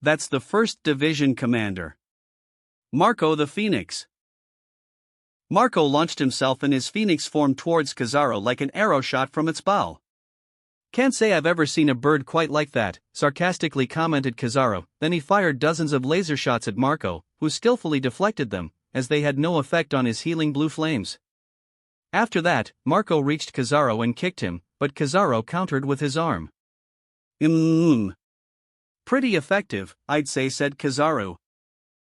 [SPEAKER 2] That's the 1st Division commander. Marco the Phoenix. Marco launched himself in his phoenix form towards Kizaru like an arrow shot from its bow.
[SPEAKER 1] Can't say I've ever seen a bird quite like that, sarcastically commented Kizaru, then he fired dozens of laser shots at Marco, who skillfully deflected them, as they had no effect on his healing blue flames. After that, Marco reached Kizaru and kicked him, but Kizaru countered with his arm.
[SPEAKER 2] Pretty effective, I'd say, said Kizaru.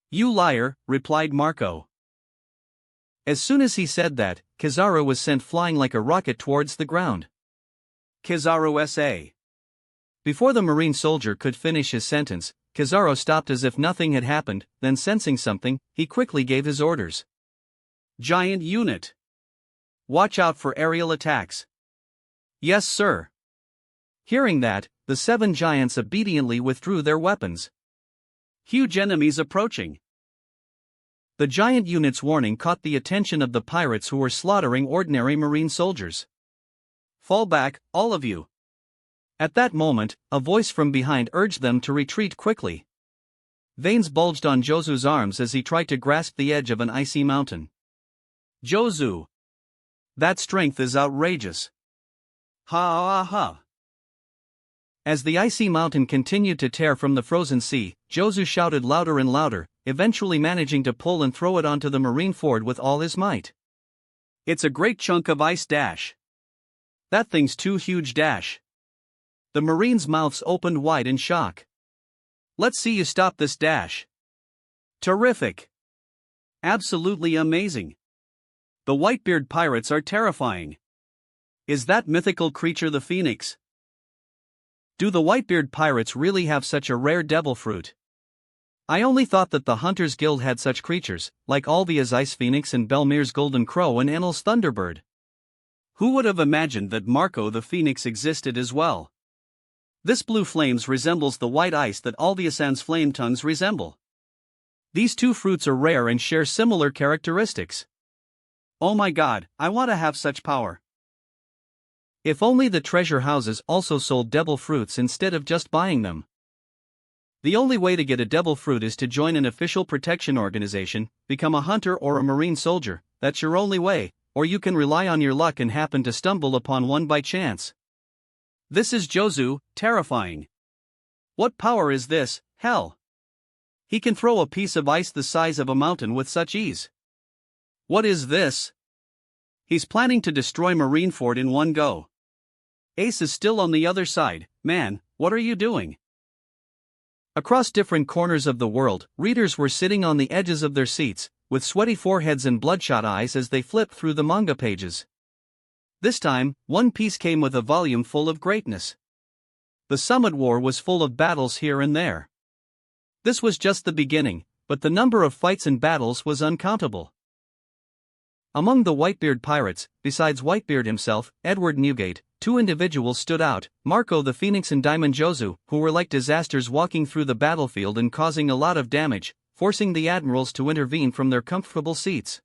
[SPEAKER 2] You liar, replied Marco.
[SPEAKER 1] As soon as he said that, Kizaru was sent flying like a rocket towards the ground.
[SPEAKER 2] Kizaru S.A.
[SPEAKER 1] Before the Marine soldier could finish his sentence, Kizaru stopped as if nothing had happened, then sensing something, he quickly gave his orders.
[SPEAKER 2] Giant unit. Watch out for aerial attacks.
[SPEAKER 1] Yes, sir. Hearing that, the 7 giants obediently withdrew their weapons.
[SPEAKER 2] Huge enemies approaching.
[SPEAKER 1] The giant unit's warning caught the attention of the pirates who were slaughtering ordinary Marine soldiers.
[SPEAKER 2] Fall back, all of you.
[SPEAKER 1] At that moment, a voice from behind urged them to retreat quickly. Veins bulged on Josu's arms as he tried to grasp the edge of an icy mountain.
[SPEAKER 2] Josu. That strength is outrageous. Ha ha ha.
[SPEAKER 1] As the icy mountain continued to tear from the frozen sea, Josu shouted louder and louder, eventually managing to pull and throw it onto the Marine ford with all his might.
[SPEAKER 2] It's a great chunk of ice dash. That thing's too huge dash. The Marines' mouths opened wide in shock. Let's see you stop this dash. Terrific. Absolutely amazing. The Whitebeard pirates are terrifying. Is that mythical creature the Phoenix?
[SPEAKER 1] Do the Whitebeard pirates really have such a rare devil fruit? I only thought that the Hunters Guild had such creatures, like Alvia's Ice Phoenix and Belmir's Golden Crow and Enel's Thunderbird.
[SPEAKER 2] Who would have imagined that Marco the Phoenix existed as well? This blue flames resembles the white ice that Alviasan's flame tongues resemble.
[SPEAKER 1] These 2 fruits are rare and share similar characteristics.
[SPEAKER 2] Oh my god, I want to have such power.
[SPEAKER 1] If only the treasure houses also sold devil fruits instead of just buying them. The only way to get a devil fruit is to join an official protection organization, become a hunter or a Marine soldier. That's your only way, or you can rely on your luck and happen to stumble upon one by chance.
[SPEAKER 2] This is Josu, terrifying. What power is this, hell? He can throw a piece of ice the size of a mountain with such ease. What is this? He's planning to destroy Marineford in one go. Ace is still on the other side. Man, what are you doing?
[SPEAKER 1] Across different corners of the world, readers were sitting on the edges of their seats, with sweaty foreheads and bloodshot eyes as they flipped through the manga pages. This time, One Piece came with a volume full of greatness. The Summit War was full of battles here and there. This was just the beginning, but the number of fights and battles was uncountable. Among the Whitebeard pirates, besides Whitebeard himself, Edward Newgate, 2 individuals stood out, Marco the Phoenix and Diamond Josu, who were like disasters walking through the battlefield and causing a lot of damage, forcing the admirals to intervene from their comfortable seats.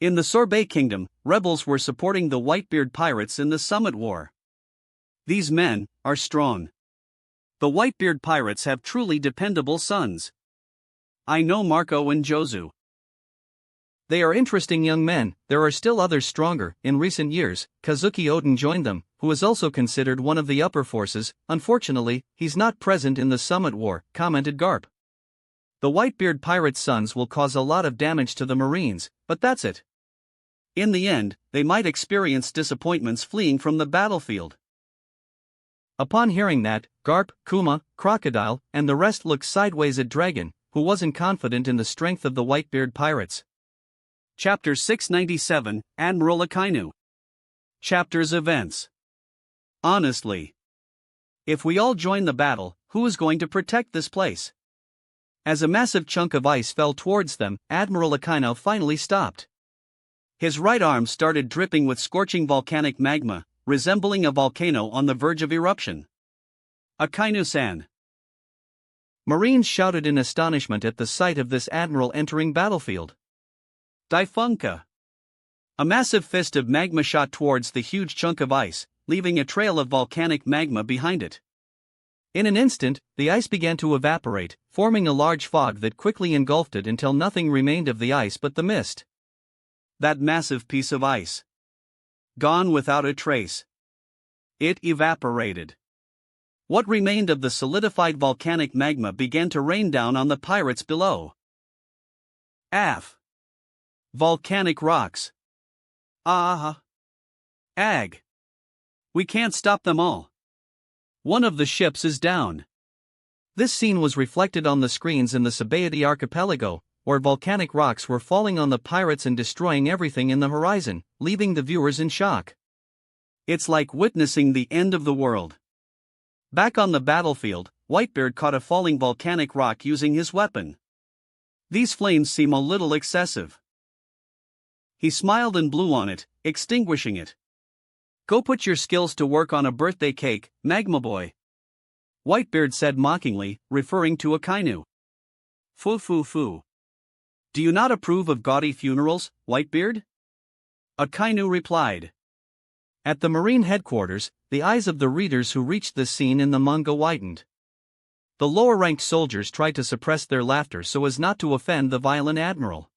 [SPEAKER 2] In the Sorbet Kingdom, rebels were supporting the Whitebeard pirates in the Summit War. These men are strong. The Whitebeard pirates have truly dependable sons. I know Marco and Josu.
[SPEAKER 1] They are interesting young men. There are still others stronger. In recent years, Kazuki Oden joined them, who is also considered one of the upper forces. Unfortunately, he's not present in the Summit War, commented Garp. The Whitebeard pirates' sons will cause a lot of damage to the Marines, but that's it.
[SPEAKER 2] In the end, they might experience disappointments fleeing from the battlefield.
[SPEAKER 1] Upon hearing that, Garp, Kuma, Crocodile, and the rest looked sideways at Dragon, who wasn't confident in the strength of the Whitebeard pirates.
[SPEAKER 2] Chapter 697, Admiral Akainu. Chapter's events. Honestly, if we all join the battle, who is going to protect this place? As a massive chunk of ice fell towards them, Admiral Akainu finally stopped. His right arm started dripping with scorching volcanic magma, resembling a volcano on the verge of eruption. Akainu-san!
[SPEAKER 1] Marines shouted in astonishment at the sight of this admiral entering battlefield.
[SPEAKER 2] Daifunka! A massive fist of magma shot towards the huge chunk of ice, leaving a trail of volcanic magma behind it.
[SPEAKER 1] In an instant, the ice began to evaporate, forming a large fog that quickly engulfed it until nothing remained of the ice but the mist.
[SPEAKER 2] That massive piece of ice. Gone without a trace. It evaporated. What remained of the solidified volcanic magma began to rain down on the pirates below. Volcanic rocks. Ag. We can't stop them all. One of the ships is down.
[SPEAKER 1] This scene was reflected on the screens in the Sabaody archipelago, where volcanic rocks were falling on the pirates and destroying everything in the horizon, leaving the viewers in shock.
[SPEAKER 2] It's like witnessing the end of the world. Back on the battlefield, Whitebeard caught a falling volcanic rock using his weapon. These flames seem a little excessive. He smiled and blew on it, extinguishing it. Go put your skills to work on a birthday cake, Magma Boy. Whitebeard said mockingly, referring to Akainu. Foo. Do you not approve of gaudy funerals, Whitebeard? Akainu replied.
[SPEAKER 1] At the Marine headquarters, the eyes of the readers who reached this scene in the manga widened. The lower-ranked soldiers tried to suppress their laughter so as not to offend the violent admiral.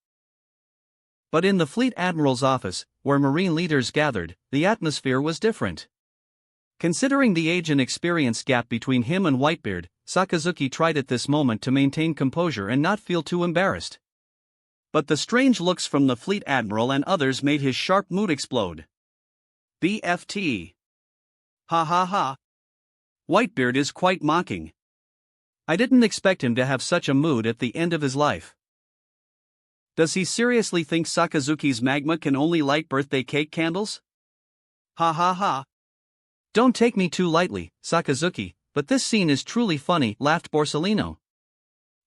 [SPEAKER 1] But in the fleet admiral's office, where Marine leaders gathered, the atmosphere was different. Considering the age and experience gap between him and Whitebeard, Sakazuki tried at this moment to maintain composure and not feel too embarrassed. But the strange looks from the fleet admiral and others made his sharp mood explode. BFT. Ha. Whitebeard is quite mocking. I didn't expect him to have such a mood at the end of his life. Does he seriously think Sakazuki's magma can only light birthday cake candles? Ha. Don't take me too lightly, Sakazuki, but this scene is truly funny, laughed Borsellino.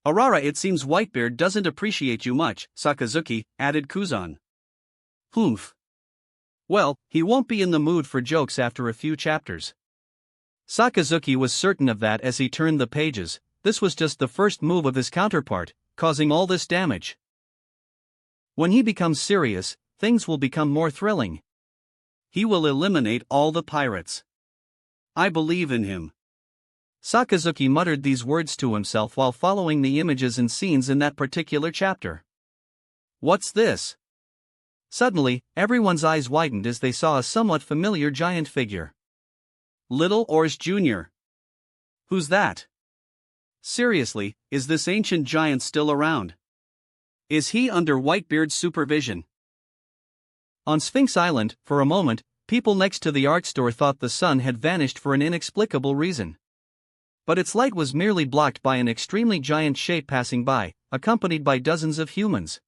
[SPEAKER 2] Arara, it seems Whitebeard doesn't appreciate you much, Sakazuki, added Kuzan. Humph. Well, he won't be in the mood for jokes after a few chapters.
[SPEAKER 1] Sakazuki was certain of that as he turned the pages. This was just the first move of his counterpart, causing all this damage. When he becomes serious, things will become more thrilling.
[SPEAKER 2] He will eliminate all the pirates. I believe in him.
[SPEAKER 1] Sakazuki muttered these words to himself while following the images and scenes in that particular chapter.
[SPEAKER 2] What's this?
[SPEAKER 1] Suddenly, everyone's eyes widened as they saw a somewhat familiar giant figure.
[SPEAKER 2] Little Ors Jr. Who's that? Seriously, is this ancient giant still around? Is he under Whitebeard's supervision?
[SPEAKER 1] On Sphinx Island, for a moment, people next to the art store thought the sun had vanished for an inexplicable reason. But its light was merely blocked by an extremely giant shape passing by, accompanied by dozens of humans.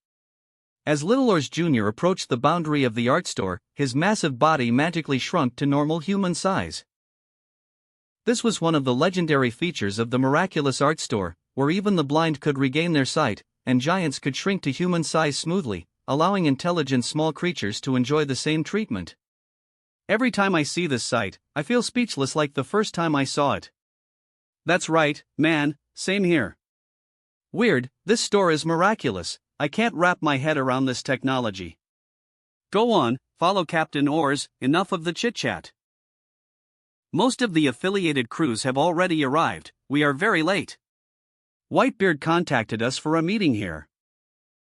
[SPEAKER 1] As Little Ors Jr. approached the boundary of the art store, his massive body magically shrunk to normal human size. This was one of the legendary features of the miraculous art store, where even the blind could regain their sight, and giants could shrink to human size smoothly, allowing intelligent small creatures to enjoy the same treatment. Every time I see this sight, I feel speechless like the first time I saw it.
[SPEAKER 2] That's right, man, same here.
[SPEAKER 1] Weird, this store is miraculous. I can't wrap my head around this technology.
[SPEAKER 2] Go on, follow Captain Ors, enough of the chit-chat. Most of the affiliated crews have already arrived, we are very late. Whitebeard contacted us for a meeting here.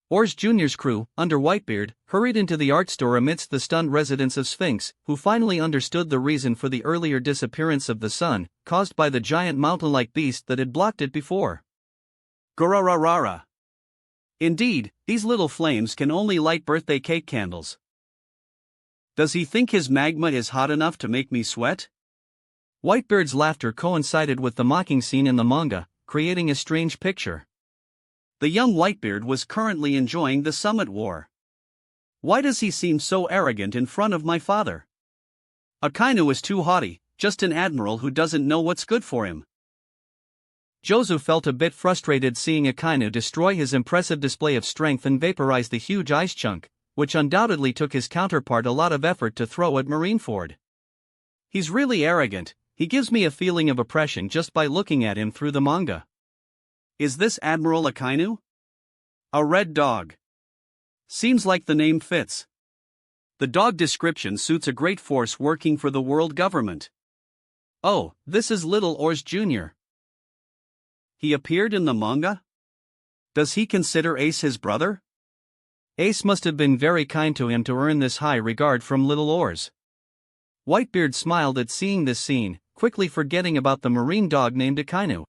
[SPEAKER 1] Ors Jr.'s crew, under Whitebeard, hurried into the art store amidst the stunned residents of Sphinx, who finally understood the reason for the earlier disappearance of the sun, caused by the giant mountain-like beast that had blocked it before.
[SPEAKER 2] Gurararara. Indeed, these little flames can only light birthday cake candles. Does he think his magma is hot enough to make me sweat?
[SPEAKER 1] Whitebeard's laughter coincided with the mocking scene in the manga, creating a strange picture.
[SPEAKER 2] The young Whitebeard was currently enjoying the summit war. Why does he seem so arrogant in front of my father? Akainu is too haughty, just an admiral who doesn't know what's good for him.
[SPEAKER 1] Jozu felt a bit frustrated seeing Akainu destroy his impressive display of strength and vaporize the huge ice chunk, which undoubtedly took his counterpart a lot of effort to throw at Marineford. He's really arrogant, he gives me a feeling of oppression just by looking at him through the manga.
[SPEAKER 2] Is this Admiral Akainu? A red dog. Seems like the name fits. The dog description suits a great force working for the world government.
[SPEAKER 1] Oh, this is Little Oars Jr.
[SPEAKER 2] He appeared in the manga? Does he consider Ace his brother?
[SPEAKER 1] Ace must have been very kind to him to earn this high regard from Little Oars. Whitebeard smiled at seeing this scene, quickly forgetting about the marine dog named Akainu.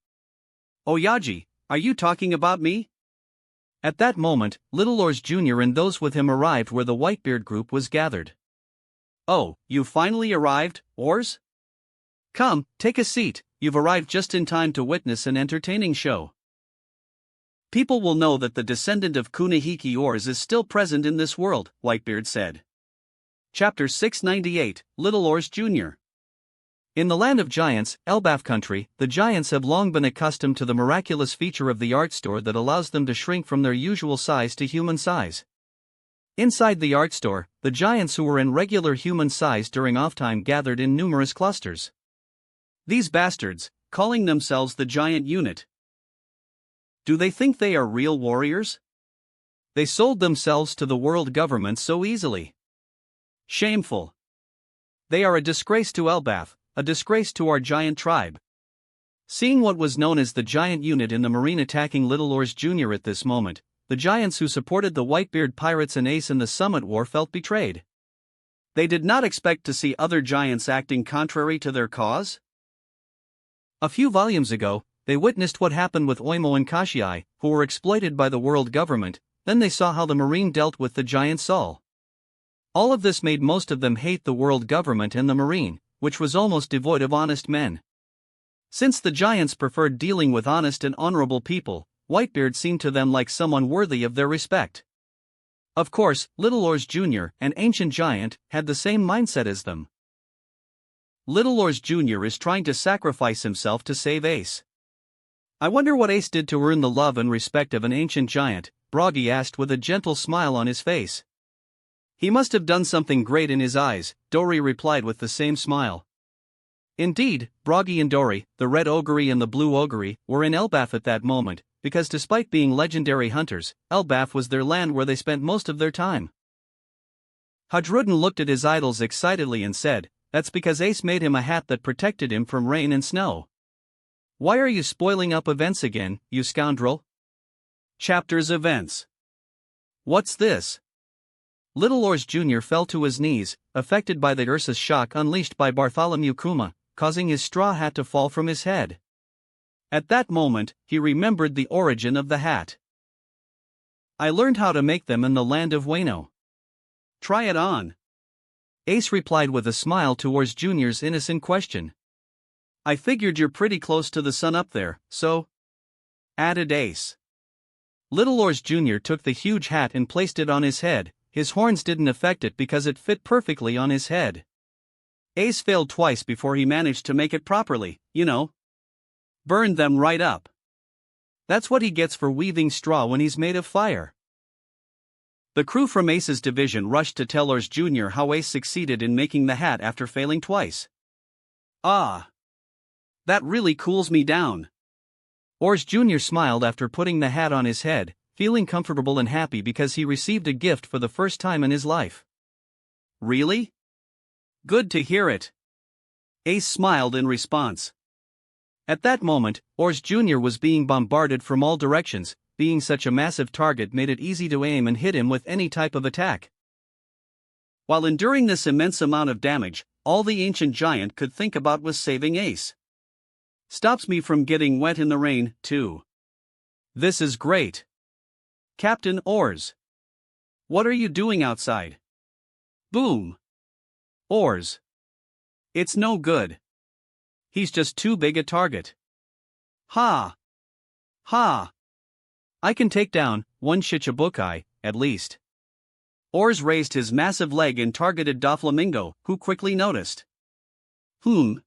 [SPEAKER 2] Oyaji, are you talking about me?
[SPEAKER 1] At that moment, Little Oars Jr. and those with him arrived where the Whitebeard group was gathered.
[SPEAKER 2] Oh, you finally arrived, Oars?
[SPEAKER 1] Come, take a seat, you've arrived just in time to witness an entertaining show.
[SPEAKER 2] People will know that the descendant of Kunihiki Oars is still present in this world, Whitebeard said. Chapter 698, Little Oars Jr.
[SPEAKER 1] In the land of giants, Elbaf country, the giants have long been accustomed to the miraculous feature of the art store that allows them to shrink from their usual size to human size. Inside the art store, the giants who were in regular human size during off-time gathered in numerous clusters.
[SPEAKER 2] These bastards, calling themselves the giant unit. Do they think they are real warriors?
[SPEAKER 1] They sold themselves to the world government so easily.
[SPEAKER 2] Shameful.
[SPEAKER 1] They are a disgrace to Elbaf, a disgrace to our giant tribe. Seeing what was known as the giant unit in the marine attacking Little Oars Jr. at this moment, the giants who supported the Whitebeard pirates and Ace in the Summit War felt betrayed.
[SPEAKER 2] They did not expect to see other giants acting contrary to their cause?
[SPEAKER 1] A few volumes ago, they witnessed what happened with Oimo and Kashiai, who were exploited by the world government. Then they saw how the marine dealt with the giant Saul. All of this made most of them hate the world government and the marine, which was almost devoid of honest men. Since the giants preferred dealing with honest and honorable people, Whitebeard seemed to them like someone worthy of their respect. Of course, Little Oars Jr., an ancient giant, had the same mindset as them. Little Oars Jr. is trying to sacrifice himself to save Ace. I wonder what Ace did to earn the love and respect of an ancient giant, Broggy asked with a gentle smile on his face.
[SPEAKER 2] He must have done something great in his eyes, Dory replied with the same smile.
[SPEAKER 1] Indeed, Broggy and Dory, the red ogre and the blue ogre, were in Elbaf at that moment, because despite being legendary hunters, Elbaf was their land where they spent most of their time. Hadrudin looked at his idols excitedly and said, "That's because Ace made him a hat that protected him from rain and snow. Why are you spoiling up events again, you scoundrel?"
[SPEAKER 2] Chapter's events.
[SPEAKER 1] What's this? Little Oars Jr. fell to his knees, affected by the Ursus shock unleashed by Bartholomew Kuma, causing his straw hat to fall from his head. At that moment, he remembered the origin of the hat. I learned how to make them in the land of Wano.
[SPEAKER 2] Try it on.
[SPEAKER 1] Ace replied with a smile to Oars Jr.'s innocent question.
[SPEAKER 2] I figured you're pretty close to the sun up there, so? Added Ace.
[SPEAKER 1] Little Oars Jr. took the huge hat and placed it on his head. His horns didn't affect it because it fit perfectly on his head.
[SPEAKER 2] Ace failed twice before he managed to make it properly, you know. Burned them right up.
[SPEAKER 1] That's what he gets for weaving straw when he's made of fire.
[SPEAKER 2] The crew from Ace's division rushed to tell Oars Jr. how Ace succeeded in making the hat after failing twice. Ah! That really cools me down.
[SPEAKER 1] Oars Jr. smiled after putting the hat on his head, feeling comfortable and happy because he received a gift for the first time in his life.
[SPEAKER 2] Really? Good to hear it. Ace smiled in response.
[SPEAKER 1] At that moment, Oars Jr. was being bombarded from all directions. Being such a massive target made it easy to aim and hit him with any type of attack.
[SPEAKER 2] While enduring this immense amount of damage, all the ancient giant could think about was saving Ace. Stops me from getting wet in the rain, too.
[SPEAKER 1] This is great.
[SPEAKER 2] Captain Oars. What are you doing outside? Boom.
[SPEAKER 1] Oars.
[SPEAKER 2] It's no good.
[SPEAKER 1] He's just too big a target.
[SPEAKER 2] Ha! Ha!
[SPEAKER 1] I can take down one Shichibukai, at least.
[SPEAKER 2] Oars raised his massive leg and targeted Doflamingo, who quickly noticed. Boom.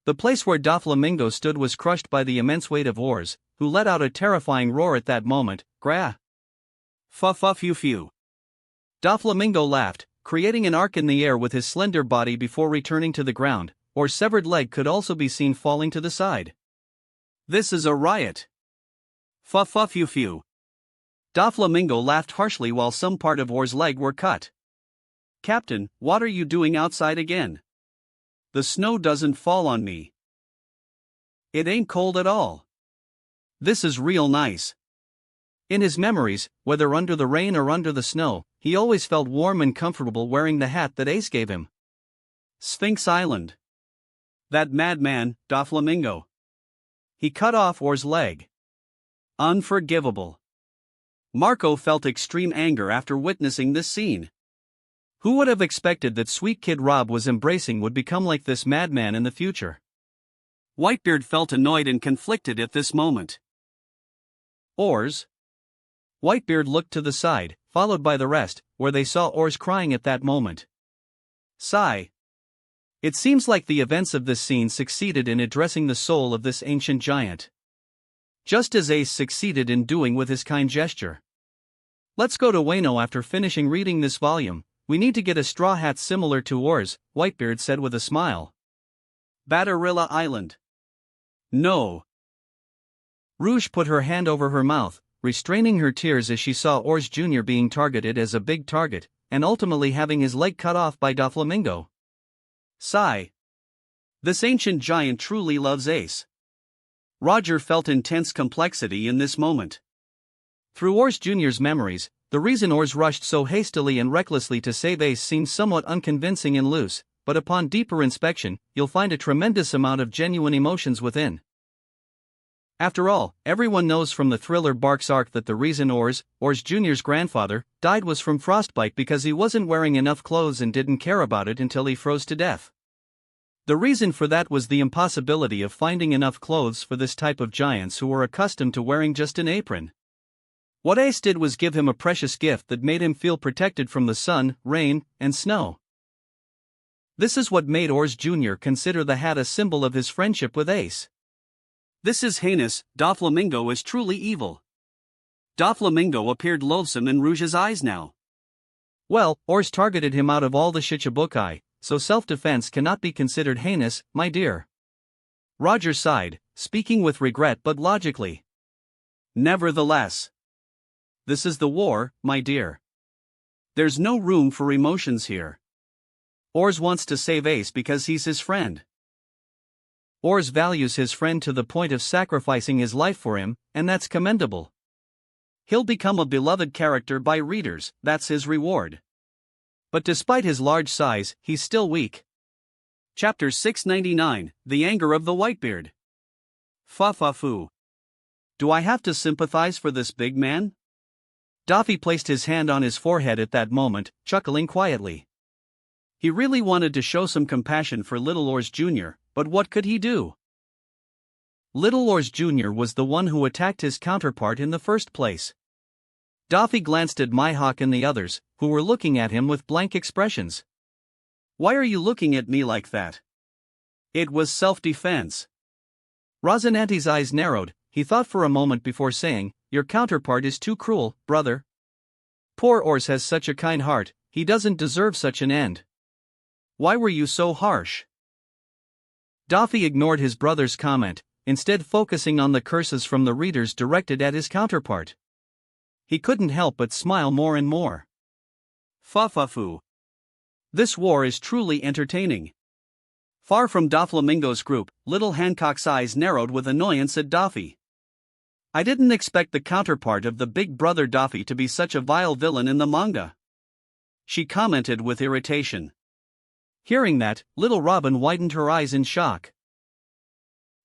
[SPEAKER 1] The place where Doflamingo stood was crushed by the immense weight of Oars, who let out a terrifying roar at that moment. Grah!
[SPEAKER 2] Fa-fa-few-few.
[SPEAKER 1] Doflamingo laughed, creating an arc in the air with his slender body before returning to the ground, or severed leg could also be seen falling to the side.
[SPEAKER 2] This is a riot. Fa-fa-few-few.
[SPEAKER 1] Doflamingo laughed harshly while some part of Or's leg were cut.
[SPEAKER 2] Captain, what are you doing outside again? The snow doesn't fall on me. It ain't cold at all. This is real nice.
[SPEAKER 1] In his memories, whether under the rain or under the snow, he always felt warm and comfortable wearing the hat that Ace gave him.
[SPEAKER 2] Sphinx Island. That madman, Doflamingo. He cut off Or's leg. Unforgivable. Marco felt extreme anger after witnessing this scene.
[SPEAKER 1] Who would have expected that sweet kid Rob was embracing would become like this madman in the future?
[SPEAKER 2] Whitebeard felt annoyed and conflicted at this moment.
[SPEAKER 1] Ors? Whitebeard looked to the side, followed by the rest, where they saw Ors crying at that moment.
[SPEAKER 2] Sigh.
[SPEAKER 1] It seems like the events of this scene succeeded in addressing the soul of this ancient giant. Just as Ace succeeded in doing with his kind gesture. Let's go to Wano after finishing reading this volume. We need to get a straw hat similar to Ors, Whitebeard said with a smile.
[SPEAKER 2] Batarilla Island. No.
[SPEAKER 1] Rouge put her hand over her mouth, restraining her tears as she saw Ors Jr. being targeted as a big target, and ultimately having his leg cut off by Doflamingo.
[SPEAKER 2] Sigh. This ancient giant truly loves Ace. Roger felt intense complexity in this moment.
[SPEAKER 1] Through Ors Jr.'s memories, the reason Ors rushed so hastily and recklessly to save Ace seems somewhat unconvincing and loose, but upon deeper inspection, you'll find a tremendous amount of genuine emotions within. After all, everyone knows from the thriller Barks arc that the reason Ors Jr.'s grandfather, died was from frostbite because he wasn't wearing enough clothes and didn't care about it until he froze to death. The reason for that was the impossibility of finding enough clothes for this type of giants who were accustomed to wearing just an apron. What Ace did was give him a precious gift that made him feel protected from the sun, rain, and snow. This is what made Ors Jr. consider the hat a symbol of his friendship with Ace.
[SPEAKER 2] This is heinous. Doflamingo is truly evil. Doflamingo appeared loathsome in Rouge's eyes now.
[SPEAKER 1] Well, Ors targeted him out of all the Shichibukai, so self-defense cannot be considered heinous, my dear. Roger sighed, speaking with regret but logically.
[SPEAKER 2] Nevertheless. This is the war, my dear. There's no room for emotions here. Ors wants to save Ace because he's his friend.
[SPEAKER 1] Ors values his friend to the point of sacrificing his life for him, and that's commendable.
[SPEAKER 2] He'll become a beloved character by readers, that's his reward.
[SPEAKER 1] But despite his large size, he's still weak.
[SPEAKER 2] Chapter 699, The Anger of the Whitebeard. Fa-fa-foo. Do I have to sympathize for this big man?
[SPEAKER 1] Daffy placed his hand on his forehead at that moment, chuckling quietly.
[SPEAKER 2] He really wanted to show some compassion for Little Ors Jr., but what could he do?
[SPEAKER 1] Little Ors Jr. was the one who attacked his counterpart in the first place. Daffy glanced at Mihawk and the others, who were looking at him with blank expressions.
[SPEAKER 2] Why are you looking at me like that? It was self-defense.
[SPEAKER 1] Rosinante's eyes narrowed. He thought for a moment before saying, "Your counterpart is too cruel, brother. Poor Ors has such a kind heart, he doesn't deserve such an end.
[SPEAKER 2] Why were you so harsh?"
[SPEAKER 1] Daffy ignored his brother's comment, instead focusing on the curses from the readers directed at his counterpart. He couldn't help but smile more and more.
[SPEAKER 2] Fa-fa-foo.
[SPEAKER 1] This war is truly entertaining.
[SPEAKER 2] Far from Doflamingo's group, Little Hancock's eyes narrowed with annoyance at Daffy. I didn't expect the counterpart of the big brother Daffy to be such a vile villain in the manga. She commented with irritation.
[SPEAKER 1] Hearing that, Little Robin widened her eyes in shock.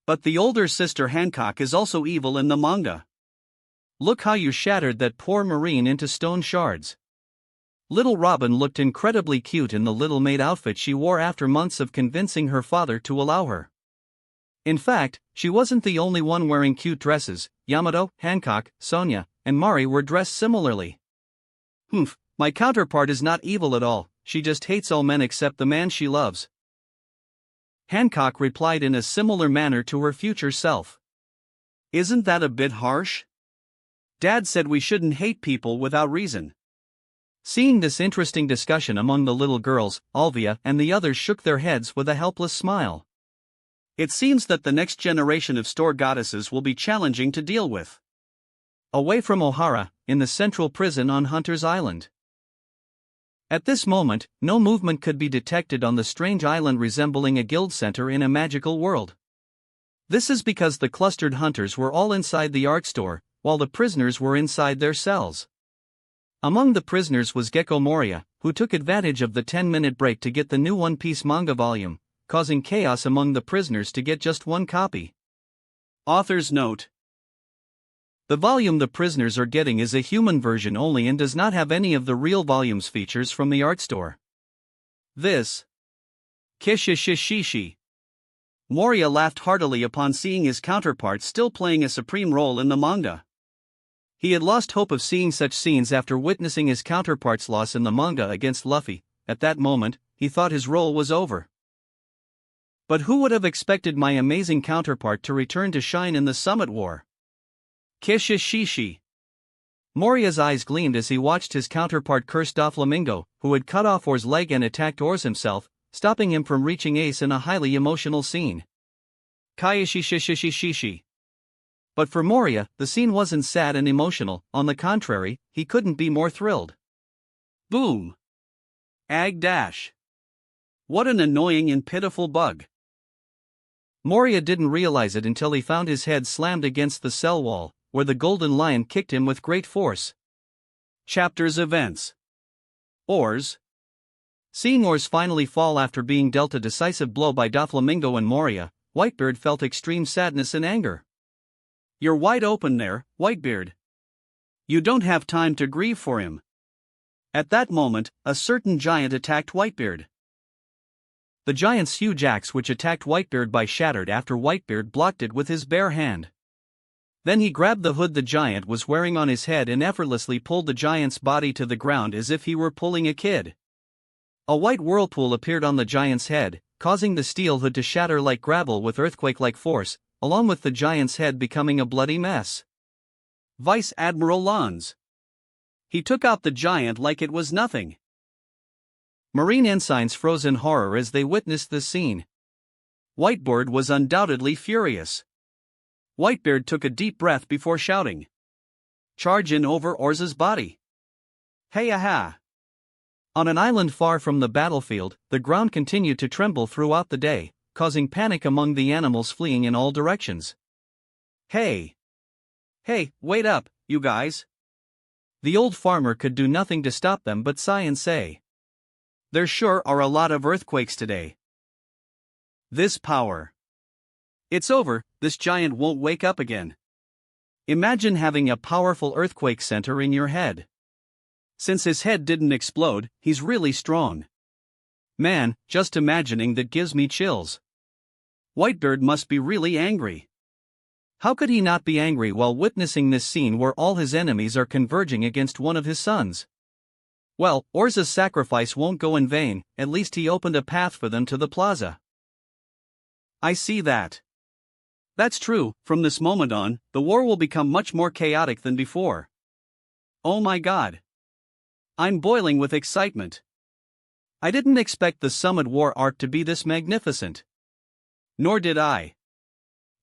[SPEAKER 2] But the older sister Hancock is also evil in the manga.
[SPEAKER 1] Look how you shattered that poor Marine into stone shards. Little Robin looked incredibly cute in the little maid outfit she wore after months of convincing her father to allow her. In fact, she wasn't the only one wearing cute dresses. Yamato, Hancock, Sonia, and Mari were dressed similarly.
[SPEAKER 2] Humph, my counterpart is not evil at all, she just hates all men except the man she loves.
[SPEAKER 1] Hancock replied in a similar manner to her future self.
[SPEAKER 2] Isn't that a bit harsh? Dad said we shouldn't hate people without reason.
[SPEAKER 1] Seeing this interesting discussion among the little girls, Alvia and the others shook their heads with a helpless smile.
[SPEAKER 2] It seems that the next generation of store goddesses will be challenging to deal with.
[SPEAKER 1] Away from Ohara, in the central prison on Hunter's Island. At this moment, no movement could be detected on the strange island resembling a guild center in a magical world. This is because the clustered hunters were all inside the art store, while the prisoners were inside their cells. Among the prisoners was Gecko Moria, who took advantage of the 10-minute break to get the new One Piece manga volume, causing chaos among the prisoners to get just one copy.
[SPEAKER 2] Author's note:
[SPEAKER 1] the volume the prisoners are getting is a human version only and does not have any of the real volume's features from the art store.
[SPEAKER 2] This Kishishishishi. Moria laughed heartily upon seeing his counterpart still playing a supreme role in the manga. He had lost hope of seeing such scenes after witnessing his counterpart's loss in the manga against Luffy. At that moment, he thought his role was over. But who would have expected my amazing counterpart to return to shine in the Summit War?
[SPEAKER 1] Kishishishi. Moria's eyes gleamed as he watched his counterpart curse Doflamingo, who had cut off Or's leg and attacked Or's himself, stopping him from reaching Ace in a highly emotional scene. Kayashishishishishi. But for Moria, the scene wasn't sad and emotional, on the contrary, he couldn't be more thrilled.
[SPEAKER 2] Boom! Ag dash. What an annoying and pitiful bug.
[SPEAKER 1] Moria didn't realize it until he found his head slammed against the cell wall, where the Golden Lion kicked him with great force.
[SPEAKER 2] Chapter's events. Oars.
[SPEAKER 1] Seeing Oars finally fall after being dealt a decisive blow by Doflamingo and Moria, Whitebeard felt extreme sadness and anger.
[SPEAKER 2] You're wide open there, Whitebeard. You don't have time to grieve for him. At that moment, a certain giant attacked Whitebeard.
[SPEAKER 1] The giant's huge axe which attacked Whitebeard by shattered after Whitebeard blocked it with his bare hand. Then he grabbed the hood the giant was wearing on his head and effortlessly pulled the giant's body to the ground as if he were pulling a kid. A white whirlpool appeared on the giant's head, causing the steel hood to shatter like gravel with earthquake-like force, along with the giant's head becoming a bloody mess.
[SPEAKER 2] Vice Admiral Lons. He took out the giant like it was nothing.
[SPEAKER 1] Marine ensigns froze in horror as they witnessed this scene.
[SPEAKER 2] Whitebeard was undoubtedly furious. Whitebeard took a deep breath before shouting. Charge in over Orz's body. Hey-aha!
[SPEAKER 1] On an island far from the battlefield, the ground continued to tremble throughout the day, causing panic among the animals fleeing in all directions.
[SPEAKER 2] Hey! Hey, wait up, you guys!
[SPEAKER 1] The old farmer could do nothing to stop them but sigh and say,
[SPEAKER 2] there sure are a lot of earthquakes today. This power. It's over, this giant won't wake up again.
[SPEAKER 1] Imagine having a powerful earthquake center in your head.
[SPEAKER 2] Since his head didn't explode, he's really strong.
[SPEAKER 1] Man, just imagining that gives me chills.
[SPEAKER 2] Whitebeard must be really angry.
[SPEAKER 1] How could he not be angry while witnessing this scene where all his enemies are converging against one of his sons? Well, Orza's sacrifice won't go in vain, at least he opened a path for them to the plaza.
[SPEAKER 2] I see that. That's true, from this moment on, the war will become much more chaotic than before. Oh my god. I'm boiling with excitement.
[SPEAKER 1] I didn't expect the Summit War arc to be this magnificent.
[SPEAKER 2] Nor did I.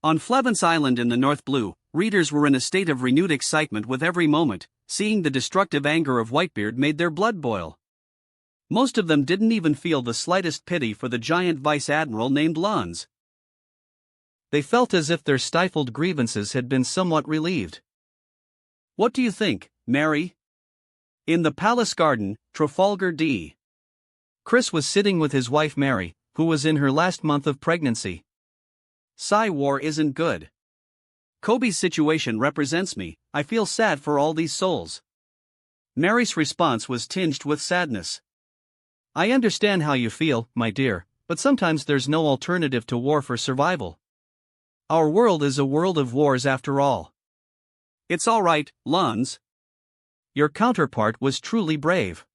[SPEAKER 2] On Flavance Island in the North Blue, readers were in a state of renewed excitement with every moment. Seeing the destructive anger of Whitebeard made their blood boil. Most of them didn't even feel the slightest pity for the giant vice admiral named Lons.
[SPEAKER 1] They felt as if their stifled grievances had been somewhat relieved.
[SPEAKER 2] What do you think, Mary? In the palace garden, Trafalgar D.
[SPEAKER 1] Chris was sitting with his wife Mary, who was in her last month of pregnancy.
[SPEAKER 2] War isn't good. Kobe's situation represents me, I feel sad for all these souls. Mary's response was tinged with sadness.
[SPEAKER 1] I understand how you feel, my dear, but sometimes there's no alternative to war for survival. Our world is a world of wars after all.
[SPEAKER 2] It's all right, Lons.
[SPEAKER 1] Your counterpart was truly brave.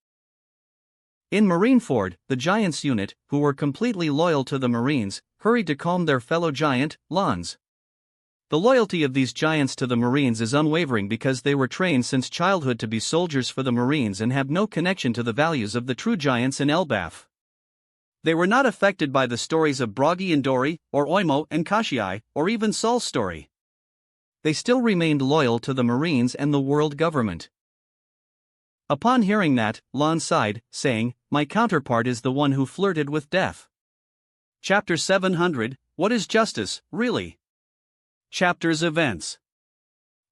[SPEAKER 1] In Marineford, the Giants unit, who were completely loyal to the Marines, hurried to calm their fellow giant, Lons. The loyalty of these giants to the Marines is unwavering because they were trained since childhood to be soldiers for the Marines and have no connection to the values of the true giants in Elbaf. They were not affected by the stories of Bragi and Dori, or Oimo and Kashiai, or even Saul's story. They still remained loyal to the Marines and the world government. Upon hearing that, Lon sighed, saying, "My counterpart is the one who flirted with death." Chapter 700, What is Justice, Really? Chapter's Events.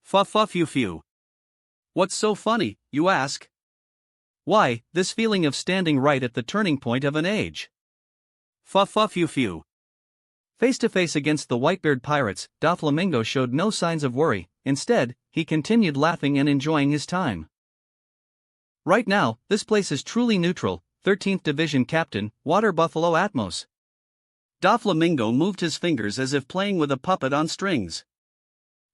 [SPEAKER 1] Fu-fu-few-few. What's so funny, you ask? Why, this feeling of standing right at the turning point of an age. Fu-fu-few-few. Face to face against the Whitebeard pirates, Doflamingo showed no signs of worry. Instead, he continued laughing and enjoying his time. Right now, this place is truly neutral. 13th Division Captain, Water Buffalo Atmos. Doflamingo moved his fingers as if playing with a puppet on strings.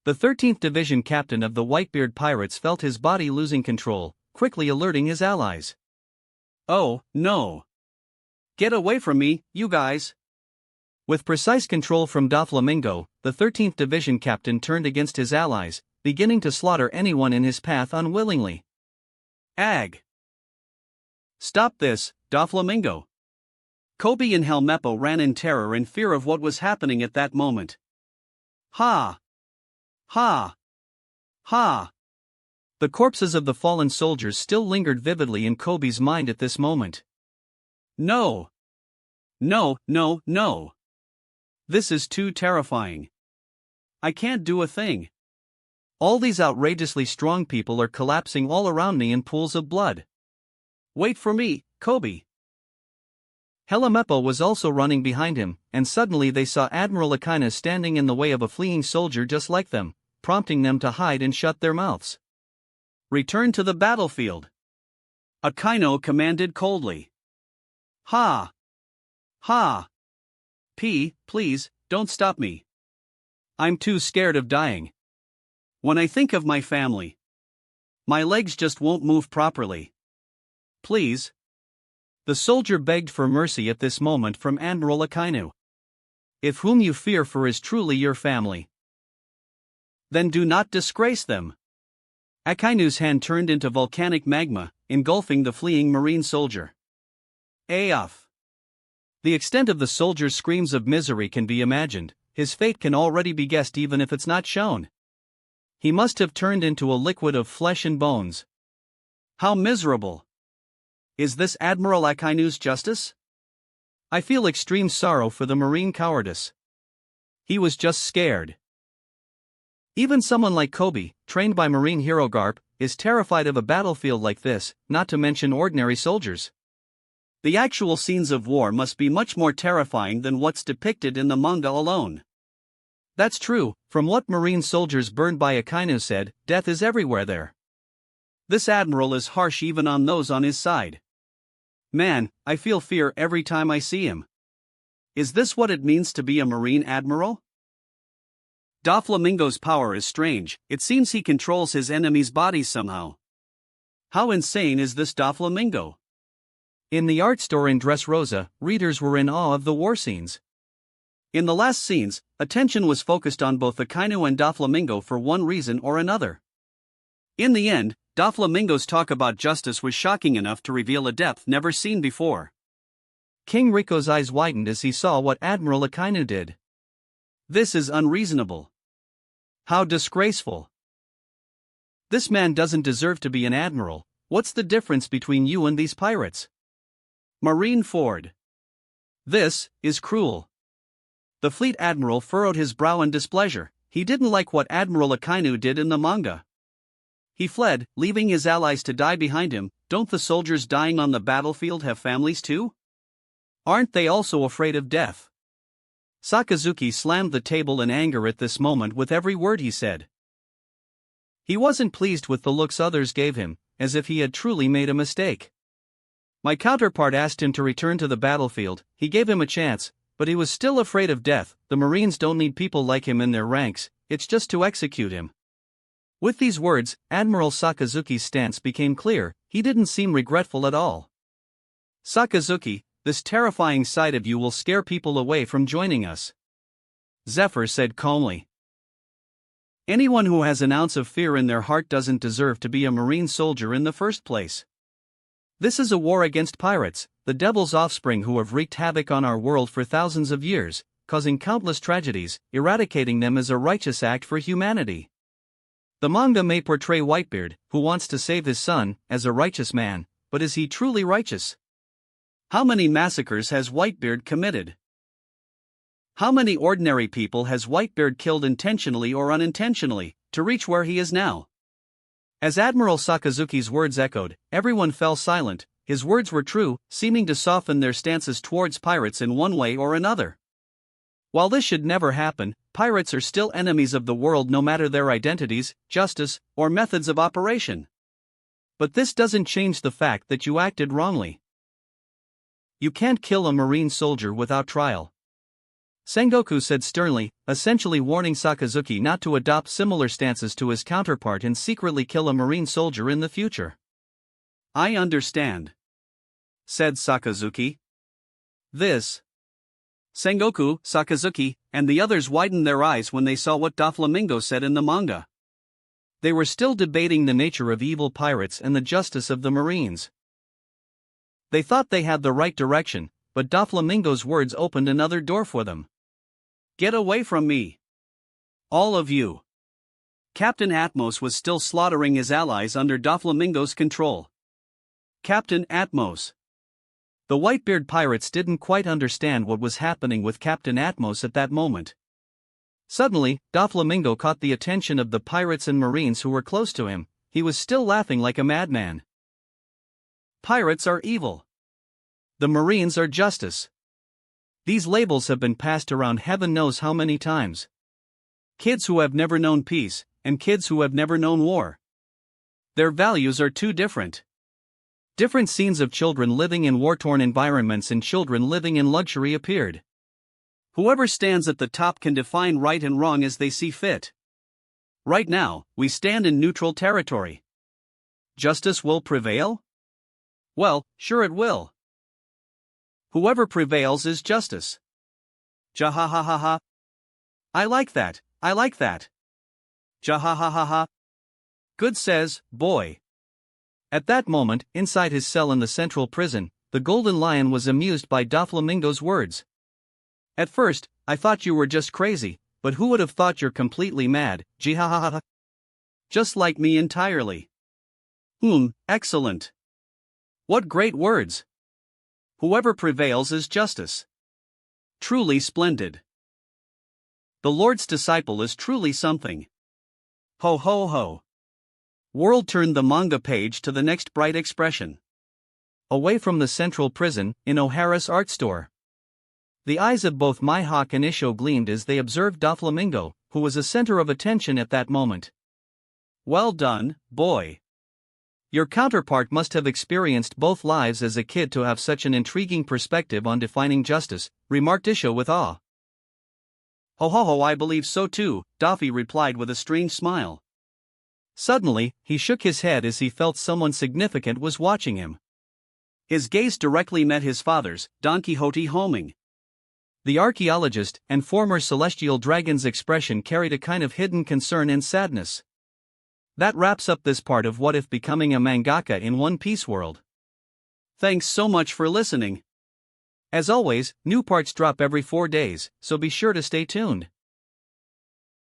[SPEAKER 1] The 13th Division captain of the Whitebeard pirates felt his body losing control, quickly alerting his allies. "Oh, no. Get away from me, you guys." With precise control from Doflamingo, the 13th Division captain turned against his allies, beginning to slaughter anyone in his path unwillingly. Ag! Stop this, Doflamingo. Kobe and Helmeppo ran in terror and fear of what was happening at that moment. Ha! Ha! Ha! The corpses of the fallen soldiers still lingered vividly in Kobe's mind at this moment. No! No, no, no! This is too terrifying. I can't do a thing. All these outrageously strong people are collapsing all around me in pools of blood. Wait for me, Kobe. Helmeppo was also running behind him, and suddenly they saw Admiral Akina standing in the way of a fleeing soldier just like them, prompting them to hide and shut their mouths. Return to the battlefield. Akino commanded coldly. Ha! Ha! Please, don't stop me. I'm too scared of dying. When I think of my family, my legs just won't move properly. Please. The soldier begged for mercy at this moment from Admiral Akinu. If whom you fear for is truly your family, then do not disgrace them. Akinu's hand turned into volcanic magma, engulfing the fleeing Marine soldier. Aof! The extent of the soldier's screams of misery can be imagined. His fate can already be guessed even if it's not shown. He must have turned into a liquid of flesh and bones. How miserable! Is this Admiral Akinu's justice? I feel extreme sorrow for the Marine cowardice. He was just scared. Even someone like Kobe, trained by Marine hero Garp, is terrified of a battlefield like this, not to mention ordinary soldiers. The actual scenes of war must be much more terrifying than what's depicted in the manga alone. That's true, from what Marine soldiers burned by Akinu said, death is everywhere there. This admiral is harsh even on those on his side. Man, I feel fear every time I see him. Is this what it means to be a Marine admiral? Doflamingo's power is strange. It seems he controls his enemy's bodies somehow. How insane is this Doflamingo? In the art store in Dressrosa, readers were in awe of the war scenes. In the last scenes, attention was focused on both Akinu and Doflamingo for one reason or another. In the end, Doflamingo's talk about justice was shocking enough to reveal a depth never seen before. King Rico's eyes widened as he saw what Admiral Akinu did. This is unreasonable. How disgraceful. This man doesn't deserve to be an admiral. What's the difference between you and these pirates? Marine Ford. This is cruel. The fleet admiral furrowed his brow in displeasure. He didn't like what Admiral Akinu did in the manga. He fled, leaving his allies to die behind him. Don't the soldiers dying on the battlefield have families too? Aren't they also afraid of death? Sakazuki slammed the table in anger at this moment with every word he said. He wasn't pleased with the looks others gave him, as if he had truly made a mistake. My counterpart asked him to return to the battlefield. He gave him a chance, but he was still afraid of death. The Marines don't need people like him in their ranks, it's just to execute him. With these words, Admiral Sakazuki's stance became clear. He didn't seem regretful at all. Sakazuki, this terrifying sight of you will scare people away from joining us, Zephyr said calmly.
[SPEAKER 2] Anyone who has an ounce of fear in their heart doesn't deserve to be a Marine soldier in the first place. This is a war against pirates, the devil's offspring who have wreaked havoc on our world for thousands of years, causing countless tragedies. Eradicating them is a righteous act for humanity. The manga may portray Whitebeard, who wants to save his son, as a righteous man, but is he truly righteous? How many massacres has Whitebeard committed? How many ordinary people has Whitebeard killed intentionally or unintentionally, to reach where he is now? As Admiral Sakazuki's words echoed, everyone fell silent. His words were true, seeming to soften their stances towards pirates in one way or another. While this should never happen, pirates are still enemies of the world no matter their identities, justice, or methods of operation. But this doesn't change the fact that you acted wrongly. You can't kill a Marine soldier without trial. Sengoku said sternly, essentially warning Sakazuki not to adopt similar stances to his counterpart and secretly kill a Marine soldier in the future. I understand, said Sakazuki. This. Sengoku, Sakazuki, and the others widened their eyes when they saw what Doflamingo said in the manga. They were still debating the nature of evil pirates and the justice of the Marines. They thought they had the right direction, but Doflamingo's words opened another door for them. Get away from me! All of you! Captain Atmos was still slaughtering his allies under Doflamingo's control. Captain Atmos! The Whitebeard pirates didn't quite understand what was happening with Captain Atmos at that moment. Suddenly, Doflamingo caught the attention of the pirates and Marines who were close to him. He was still laughing like a madman. Pirates are evil. The Marines are justice. These labels have been passed around heaven knows how many times. Kids who have never known peace, and kids who have never known war. Their values are too different. Different scenes of children living in war-torn environments and children living in luxury appeared. Whoever stands at the top can define right and wrong as they see fit. Right now, we stand in neutral territory. Justice will prevail? Well, sure it will. Whoever prevails is justice. Jahahaha. I like that, I like that. Jahahaha. Good says, boy. At that moment, inside his cell in the central prison, the Golden Lion was amused by Doflamingo's words. At first, I thought you were just crazy, but who would have thought you're completely mad, jihahaha. Just like me entirely. Excellent. What great words. Whoever prevails is justice. Truly splendid. The Lord's disciple is truly something. Ho ho ho. World turned the manga page to the next bright expression. Away from the central prison, in O'Hara's art store. The eyes of both Mihawk and Isho gleamed as they observed Doflamingo, who was a center of attention at that moment. Well done, boy. Your counterpart must have experienced both lives as a kid to have such an intriguing perspective on defining justice, remarked Isho with awe. Ho ho ho, I believe so too, Daffy replied with a strange smile. Suddenly, he shook his head as he felt someone significant was watching him. His gaze directly met his father's, Don Quixote homing. The archaeologist and former celestial dragon's expression carried a kind of hidden concern and sadness. That wraps up this part of What If Becoming a Mangaka in One Piece World. Thanks so much for listening. As always, new parts drop every 4 days, so be sure to stay tuned.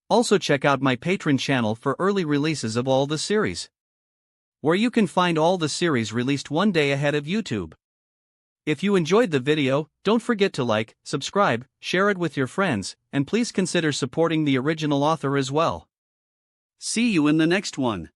[SPEAKER 2] Also check out my Patreon channel for early releases of all the series, where you can find all the series released one day ahead of YouTube. If you enjoyed the video, don't forget to like, subscribe, share it with your friends, and please consider supporting the original author as well. See you in the next one.